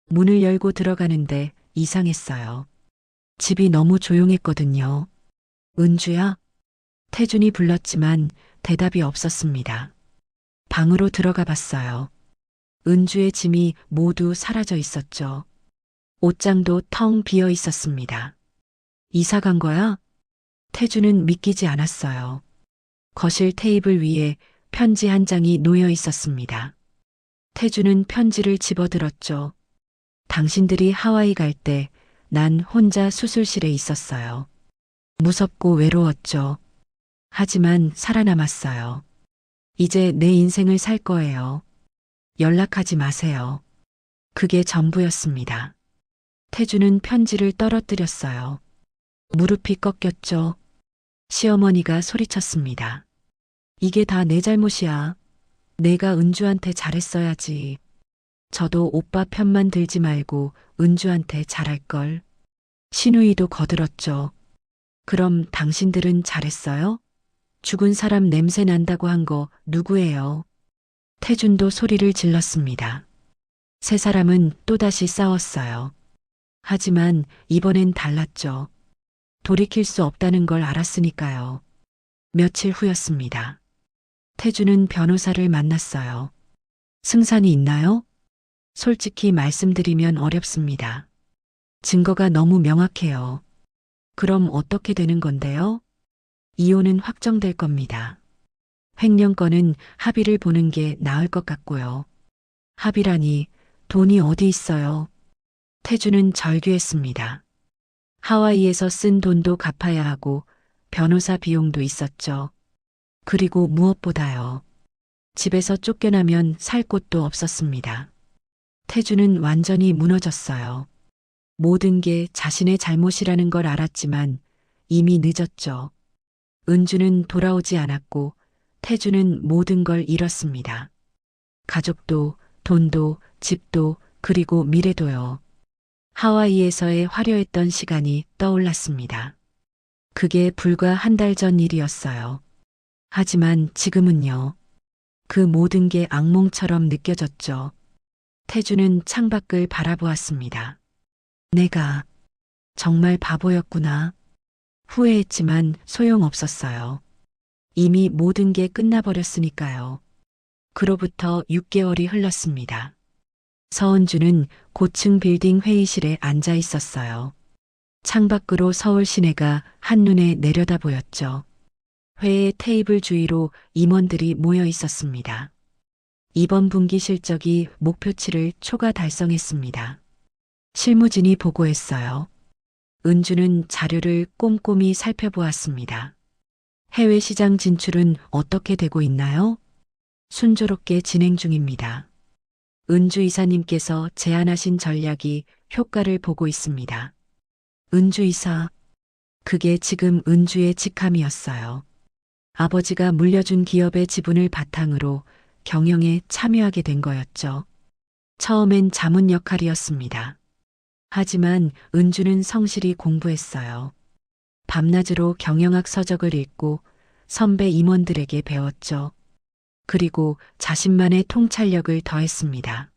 문을 열고 들어가는데 이상했어요. 집이 너무 조용했거든요. 은주야? 태준이 불렀지만 대답이 없었습니다. 방으로 들어가 봤어요. 은주의 짐이 모두 사라져 있었죠. 옷장도 텅 비어 있었습니다. 이사 간 거야? 태주는 믿기지 않았어요. 거실 테이블 위에 편지 한 장이 놓여 있었습니다. 태주는 편지를 집어들었죠. 당신들이 하와이 갈 때 난 혼자 수술실에 있었어요. 무섭고 외로웠죠. 하지만 살아남았어요. 이제 내 인생을 살 거예요. 연락하지 마세요. 그게 전부였습니다. 태주는 편지를 떨어뜨렸어요. 무릎이 꺾였죠. 시어머니가 소리쳤습니다. 이게 다 내 잘못이야. 내가 은주한테 잘했어야지. 저도 오빠 편만 들지 말고 은주한테 잘할걸. 신우이도 거들었죠. 그럼 당신들은 잘했어요? 죽은 사람 냄새 난다고 한 거 누구예요? 태준도 소리를 질렀습니다. 세 사람은 또다시 싸웠어요. 하지만 이번엔 달랐죠. 돌이킬 수 없다는 걸 알았으니까요. 며칠 후였습니다. 태주는 변호사를 만났어요. 승산이 있나요? 솔직히 말씀드리면 어렵습니다. 증거가 너무 명확해요. 그럼 어떻게 되는 건데요? 이혼은 확정될 겁니다. 횡령건은 합의를 보는 게 나을 것 같고요. 합의라니 돈이 어디 있어요? 태주는 절규했습니다. 하와이에서 쓴 돈도 갚아야 하고 변호사 비용도 있었죠. 그리고 무엇보다요. 집에서 쫓겨나면 살 곳도 없었습니다. 태주는 완전히 무너졌어요. 모든 게 자신의 잘못이라는 걸 알았지만 이미 늦었죠. 은주는 돌아오지 않았고 태주는 모든 걸 잃었습니다. 가족도, 돈도, 집도, 그리고 미래도요. 하와이에서의 화려했던 시간이 떠올랐습니다. 그게 불과 한 달 전 일이었어요. 하지만 지금은요. 그 모든 게 악몽처럼 느껴졌죠. 태주는 창밖을 바라보았습니다. 내가 정말 바보였구나. 후회했지만 소용없었어요. 이미 모든 게 끝나버렸으니까요. 그로부터 6개월이 흘렀습니다. 서은주는 고층 빌딩 회의실에 앉아 있었어요. 창밖으로 서울 시내가 한눈에 내려다 보였죠. 회의 테이블 주위로 임원들이 모여 있었습니다. 이번 분기 실적이 목표치를 초과 달성했습니다. 실무진이 보고했어요. 은주는 자료를 꼼꼼히 살펴보았습니다. 해외 시장 진출은 어떻게 되고 있나요? 순조롭게 진행 중입니다. 은주 이사님께서 제안하신 전략이 효과를 보고 있습니다. 은주 이사, 그게 지금 은주의 직함이었어요. 아버지가 물려준 기업의 지분을 바탕으로 경영에 참여하게 된 거였죠. 처음엔 자문 역할이었습니다. 하지만 은주는 성실히 공부했어요. 밤낮으로 경영학 서적을 읽고 선배 임원들에게 배웠죠. 그리고 자신만의 통찰력을 더했습니다.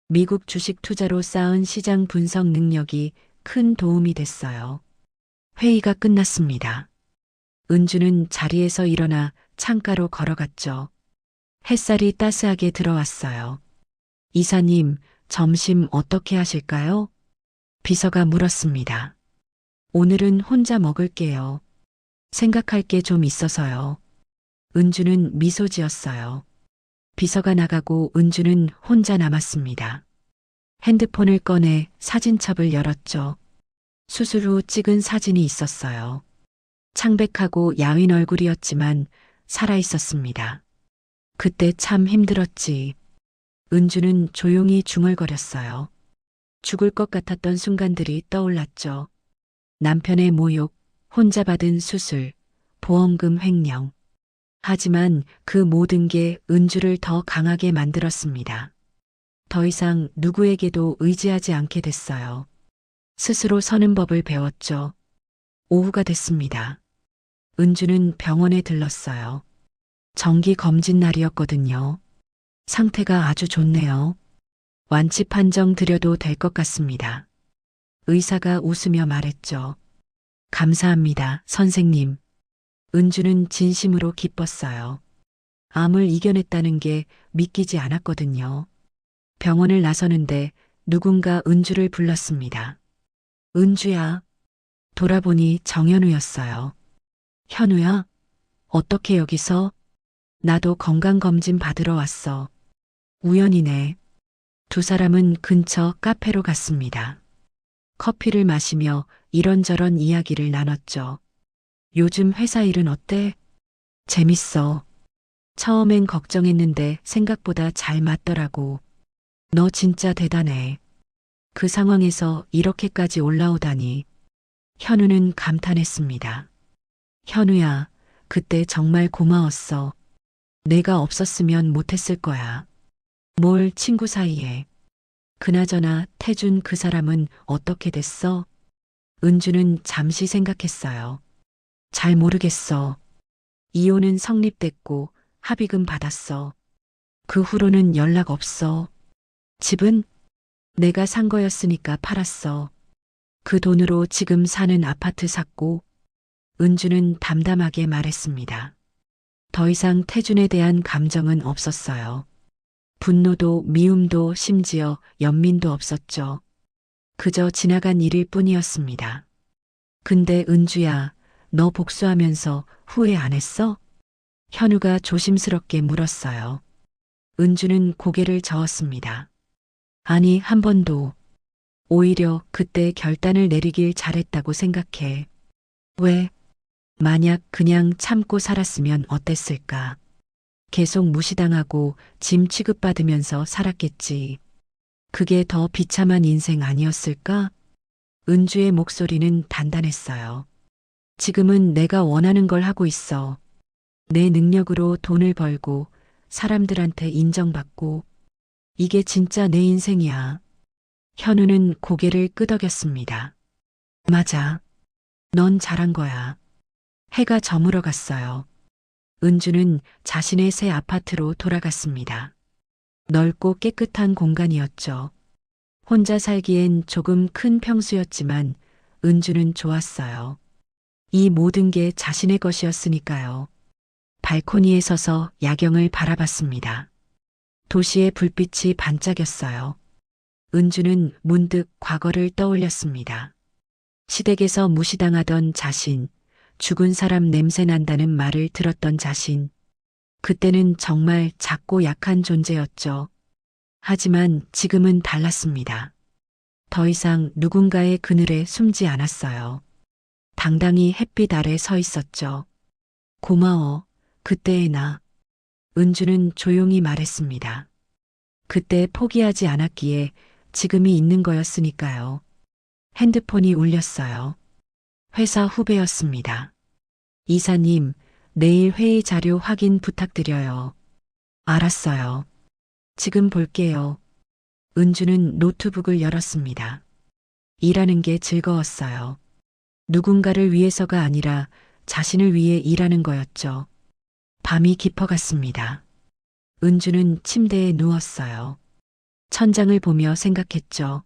미국 주식 투자로 쌓은 시장 분석 능력이 큰 도움이 됐어요. 회의가 끝났습니다. 은주는 자리에서 일어나 창가로 걸어갔죠. 햇살이 따스하게 들어왔어요. 이사님, 점심 어떻게 하실까요? 비서가 물었습니다. 오늘은 혼자 먹을게요. 생각할 게 좀 있어서요. 은주는 미소 지었어요. 비서가 나가고 은주는 혼자 남았습니다. 핸드폰을 꺼내 사진첩을 열었죠. 수술 후 찍은 사진이 있었어요. 창백하고 야윈 얼굴이었지만 살아있었습니다. 그때 참 힘들었지. 은주는 조용히 중얼거렸어요. 죽을 것 같았던 순간들이 떠올랐죠. 남편의 모욕, 혼자 받은 수술, 보험금 횡령. 하지만 그 모든 게 은주를 더 강하게 만들었습니다. 더 이상 누구에게도 의지하지 않게 됐어요. 스스로 서는 법을 배웠죠. 오후가 됐습니다. 은주는 병원에 들렀어요. 정기 검진 날이었거든요. 상태가 아주 좋네요. 완치 판정 드려도 될 것 같습니다. 의사가 웃으며 말했죠. 감사합니다, 선생님. 은주는 진심으로 기뻤어요. 암을 이겨냈다는 게 믿기지 않았거든요. 병원을 나서는데 누군가 은주를 불렀습니다. 은주야. 돌아보니 정현우였어요. 현우야? 어떻게 여기서? 나도 건강검진 받으러 왔어. 우연이네. 두 사람은 근처 카페로 갔습니다. 커피를 마시며 이런저런 이야기를 나눴죠. 요즘 회사 일은 어때? 재밌어. 처음엔 걱정했는데 생각보다 잘 맞더라고. 너 진짜 대단해. 그 상황에서 이렇게까지 올라오다니. 현우는 감탄했습니다. 현우야, 그때 정말 고마웠어. 내가 없었으면 못했을 거야. 뭘 친구 사이에. 그나저나 태준 그 사람은 어떻게 됐어? 은주는 잠시 생각했어요. 잘 모르겠어. 이혼은 성립됐고 합의금 받았어. 그 후로는 연락 없어. 집은 내가 산 거였으니까 팔았어. 그 돈으로 지금 사는 아파트 샀고. 은주는 담담하게 말했습니다. 더 이상 태준에 대한 감정은 없었어요. 분노도 미움도 심지어 연민도 없었죠. 그저 지나간 일일 뿐이었습니다. 근데 은주야, 너 복수하면서 후회 안 했어? 현우가 조심스럽게 물었어요. 은주는 고개를 저었습니다. 아니, 한 번도. 오히려 그때 결단을 내리길 잘했다고 생각해. 왜? 만약 그냥 참고 살았으면 어땠을까? 계속 무시당하고 짐 취급받으면서 살았겠지. 그게 더 비참한 인생 아니었을까? 은주의 목소리는 단단했어요. 지금은 내가 원하는 걸 하고 있어. 내 능력으로 돈을 벌고 사람들한테 인정받고 이게 진짜 내 인생이야. 현우는 고개를 끄덕였습니다. 맞아. 넌 잘한 거야. 해가 저물어 갔어요. 은주는 자신의 새 아파트로 돌아갔습니다. 넓고 깨끗한 공간이었죠. 혼자 살기엔 조금 큰 평수였지만 은주는 좋았어요. 이 모든 게 자신의 것이었으니까요. 발코니에 서서 야경을 바라봤습니다. 도시의 불빛이 반짝였어요. 은주는 문득 과거를 떠올렸습니다. 시댁에서 무시당하던 자신, 죽은 사람 냄새 난다는 말을 들었던 자신. 그때는 정말 작고 약한 존재였죠. 하지만 지금은 달랐습니다. 더 이상 누군가의 그늘에 숨지 않았어요. 당당히 햇빛 아래 서 있었죠. 고마워, 그때의 나. 은주는 조용히 말했습니다. 그때 포기하지 않았기에 지금이 있는 거였으니까요. 핸드폰이 울렸어요. 회사 후배였습니다. 이사님, 내일 회의 자료 확인 부탁드려요. 알았어요. 지금 볼게요. 은주는 노트북을 열었습니다. 일하는 게 즐거웠어요. 누군가를 위해서가 아니라 자신을 위해 일하는 거였죠. 밤이 깊어갔습니다. 은주는 침대에 누웠어요. 천장을 보며 생각했죠.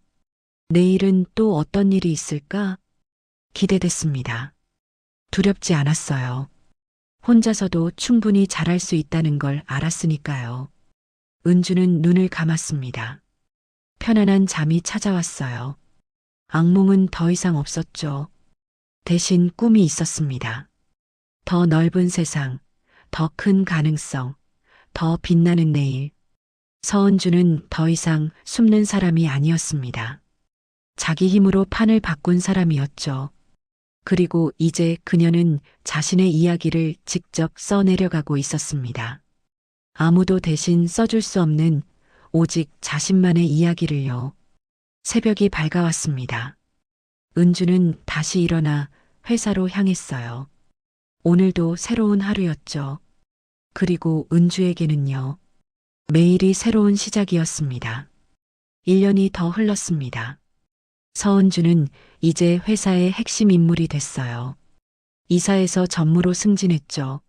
내일은 또 어떤 일이 있을까? 기대됐습니다. 두렵지 않았어요. 혼자서도 충분히 잘할 수 있다는 걸 알았으니까요. 은주는 눈을 감았습니다. 편안한 잠이 찾아왔어요. 악몽은 더 이상 없었죠. 대신 꿈이 있었습니다. 더 넓은 세상, 더 큰 가능성, 더 빛나는 내일. 서은주는 더 이상 숨는 사람이 아니었습니다. 자기 힘으로 판을 바꾼 사람이었죠. 그리고 이제 그녀는 자신의 이야기를 직접 써내려가고 있었습니다. 아무도 대신 써줄 수 없는 오직 자신만의 이야기를요. 새벽이 밝아왔습니다. 은주는 다시 일어나 회사로 향했어요. 오늘도 새로운 하루였죠. 그리고 은주에게는요. 매일이 새로운 시작이었습니다. 1년이 더 흘렀습니다. 서은주는 이제 회사의 핵심 인물이 됐어요. 이사에서 전무로 승진했죠.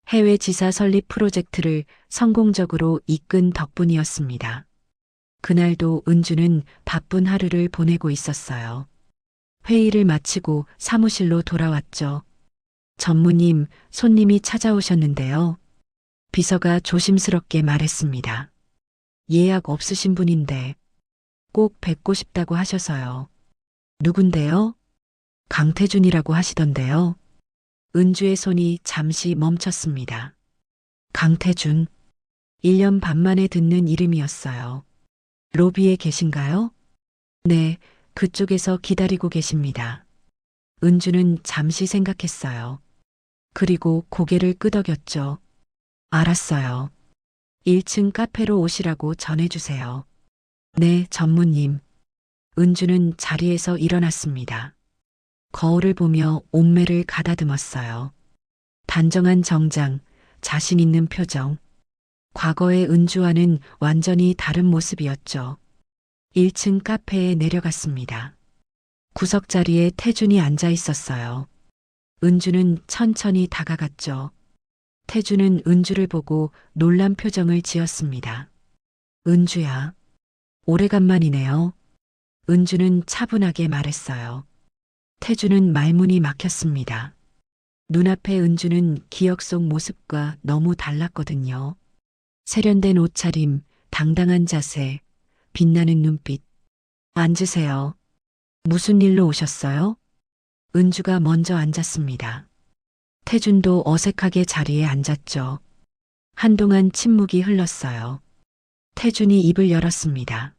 해외 지사 설립 프로젝트를 성공적으로 이끈 덕분이었습니다. 그날도 은주는 바쁜 하루를 보내고 있었어요. 회의를 마치고 사무실로 돌아왔죠. 전무님, 손님이 찾아오셨는데요. 비서가 조심스럽게 말했습니다. 예약 없으신 분인데 꼭 뵙고 싶다고 하셔서요. 누군데요? 강태준이라고 하시던데요. 은주의 손이 잠시 멈췄습니다. 강태준. 1년 반 만에 듣는 이름이었어요. 로비에 계신가요? 네, 그쪽에서 기다리고 계십니다. 은주는 잠시 생각했어요. 그리고 고개를 끄덕였죠. 알았어요. 1층 카페로 오시라고 전해주세요. 네, 전무님. 은주는 자리에서 일어났습니다. 거울을 보며 옷매를 가다듬었어요. 단정한 정장, 자신 있는 표정. 과거의 은주와는 완전히 다른 모습이었죠. 1층 카페에 내려갔습니다. 구석 자리에 태준이 앉아 있었어요. 은주는 천천히 다가갔죠. 태준은 은주를 보고 놀란 표정을 지었습니다. 은주야, 오래간만이네요. 은주는 차분하게 말했어요. 태준은 말문이 막혔습니다. 눈앞의 은주는 기억 속 모습과 너무 달랐거든요. 세련된 옷차림, 당당한 자세, 빛나는 눈빛. 앉으세요. 무슨 일로 오셨어요? 은주가 먼저 앉았습니다. 태준도 어색하게 자리에 앉았죠. 한동안 침묵이 흘렀어요. 태준이 입을 열었습니다.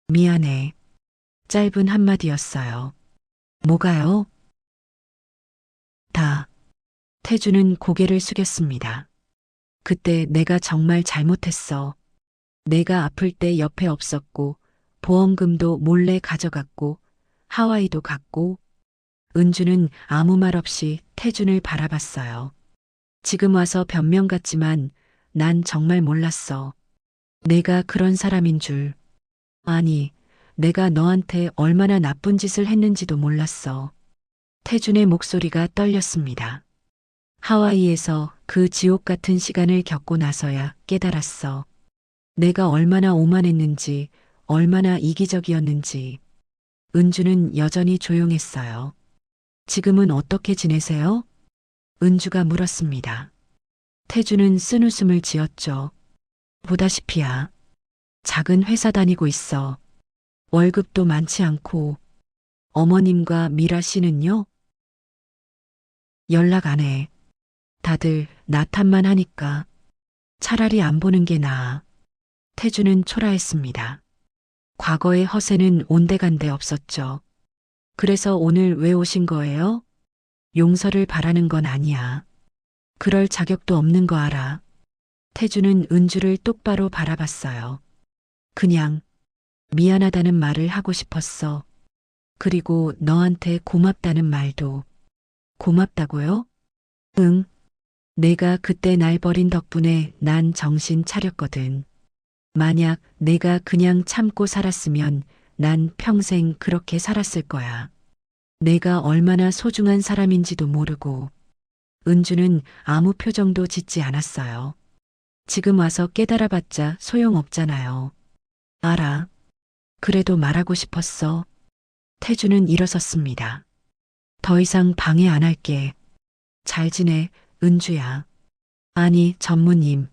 미안해. 짧은 한마디였어요. 뭐가요? 다. 태준은 고개를 숙였습니다. 그때 내가 정말 잘못했어. 내가 아플 때 옆에 없었고, 보험금도 몰래 가져갔고, 하와이도 갔고, 은주는 아무 말 없이 태준을 바라봤어요. 지금 와서 변명 같지만 난 정말 몰랐어. 내가 그런 사람인 줄. 아니, 내가 너한테 얼마나 나쁜 짓을 했는지도 몰랐어. 태준의 목소리가 떨렸습니다. 하와이에서 그 지옥 같은 시간을 겪고 나서야 깨달았어. 내가 얼마나 오만했는지, 얼마나 이기적이었는지. 은주는 여전히 조용했어요. 지금은 어떻게 지내세요? 은주가 물었습니다. 태준은 쓴웃음을 지었죠. 보다시피야. 작은 회사 다니고 있어. 월급도 많지 않고. 어머님과 미라 씨는요? 연락 안 해. 다들 나 탓만 하니까. 차라리 안 보는 게 나아. 태준은 초라했습니다. 과거의 허세는 온데간데 없었죠. 그래서 오늘 왜 오신 거예요? 용서를 바라는 건 아니야. 그럴 자격도 없는 거 알아. 태준은 은주를 똑바로 바라봤어요. 그냥 미안하다는 말을 하고 싶었어. 그리고 너한테 고맙다는 말도. 고맙다고요? 응. 내가 그때 날 버린 덕분에 난 정신 차렸거든. 만약 내가 그냥 참고 살았으면 난 평생 그렇게 살았을 거야. 내가 얼마나 소중한 사람인지도 모르고. 은주는 아무 표정도 짓지 않았어요. 지금 와서 깨달아봤자 소용없잖아요. 알아. 그래도 말하고 싶었어. 태준은 일어섰습니다. 더 이상 방해 안 할게. 잘 지내, 은주야. 아니, 전무님.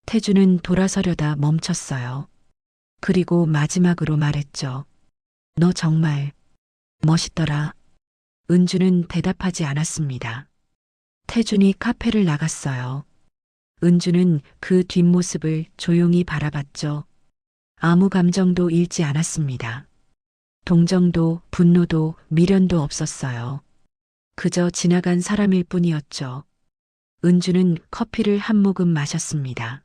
태준은 돌아서려다 멈췄어요. 그리고 마지막으로 말했죠. 너 정말 멋있더라. 은주는 대답하지 않았습니다. 태준이 카페를 나갔어요. 은주는 그 뒷모습을 조용히 바라봤죠. 아무 감정도 잃지 않았습니다. 동정도 분노도 미련도 없었어요. 그저 지나간 사람일 뿐이었죠. 은주는 커피를 한 모금 마셨습니다.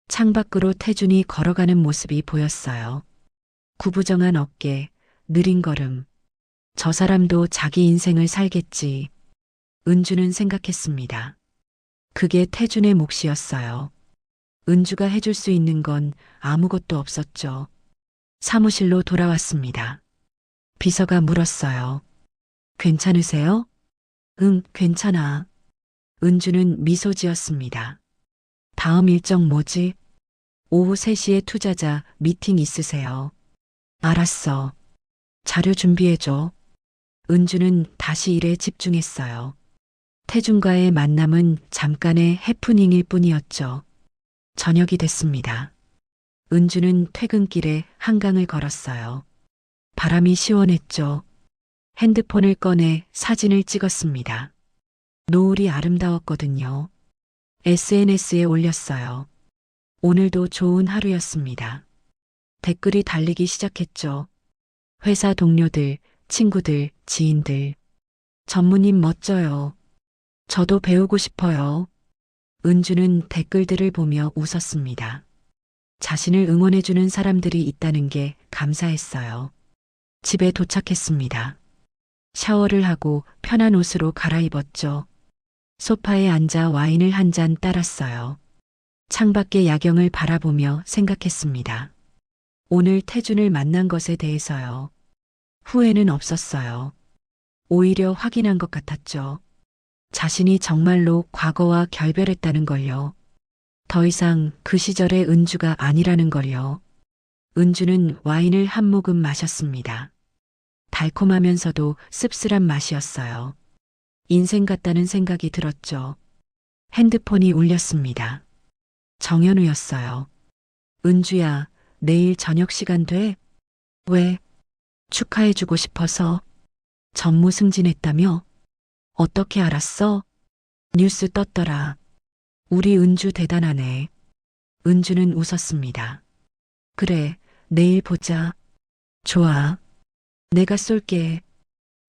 창밖으로 태준이 걸어가는 모습이 보였어요. 구부정한 어깨, 느린 걸음. 저 사람도 자기 인생을 살겠지. 은주는 생각했습니다. 그게 태준의 몫이었어요. 은주가 해줄 수 있는 건 아무것도 없었죠. 사무실로 돌아왔습니다. 비서가 물었어요. 괜찮으세요? 응, 괜찮아. 은주는 미소 지었습니다. 다음 일정 뭐지? 오후 3시에 투자자 미팅 있으세요. 알았어. 자료 준비해줘. 은주는 다시 일에 집중했어요. 태준과의 만남은 잠깐의 해프닝일 뿐이었죠. 저녁이 됐습니다. 은주는 퇴근길에 한강을 걸었어요. 바람이 시원했죠. 핸드폰을 꺼내 사진을 찍었습니다. 노을이 아름다웠거든요. SNS에 올렸어요. 오늘도 좋은 하루였습니다. 댓글이 달리기 시작했죠. 회사 동료들, 친구들, 지인들. 전무님 멋져요. 저도 배우고 싶어요. 은주는 댓글들을 보며 웃었습니다. 자신을 응원해주는 사람들이 있다는 게 감사했어요. 집에 도착했습니다. 샤워를 하고 편한 옷으로 갈아입었죠. 소파에 앉아 와인을 한 잔 따랐어요. 창밖의 야경을 바라보며 생각했습니다. 오늘 태준을 만난 것에 대해서요. 후회는 없었어요. 오히려 확인한 것 같았죠. 자신이 정말로 과거와 결별했다는 걸요. 더 이상 그 시절의 은주가 아니라는 걸요. 은주는 와인을 한 모금 마셨습니다. 달콤하면서도 씁쓸한 맛이었어요. 인생 같다는 생각이 들었죠. 핸드폰이 울렸습니다. 정현우였어요. 은주야, 내일 저녁 시간 돼? 왜? 축하해주고 싶어서. 전무승진했다며? 어떻게 알았어? 뉴스 떴더라. 우리 은주 대단하네. 은주는 웃었습니다. 그래, 내일 보자. 좋아. 내가 쏠게.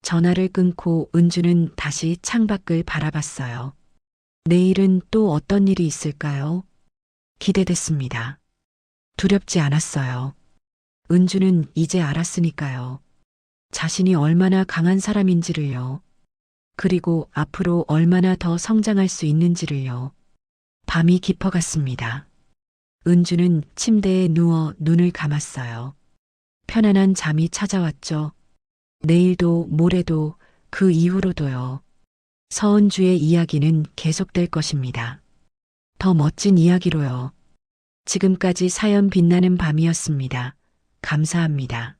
전화를 끊고 은주는 다시 창밖을 바라봤어요. 내일은 또 어떤 일이 있을까요? 기대됐습니다. 두렵지 않았어요. 은주는 이제 알았으니까요. 자신이 얼마나 강한 사람인지를요. 그리고 앞으로 얼마나 더 성장할 수 있는지를요. 밤이 깊어갔습니다. 은주는 침대에 누워 눈을 감았어요. 편안한 잠이 찾아왔죠. 내일도 모레도 그 이후로도요. 서은주의 이야기는 계속될 것입니다. 더 멋진 이야기로요. 지금까지 사연 빛나는 밤이었습니다. 감사합니다.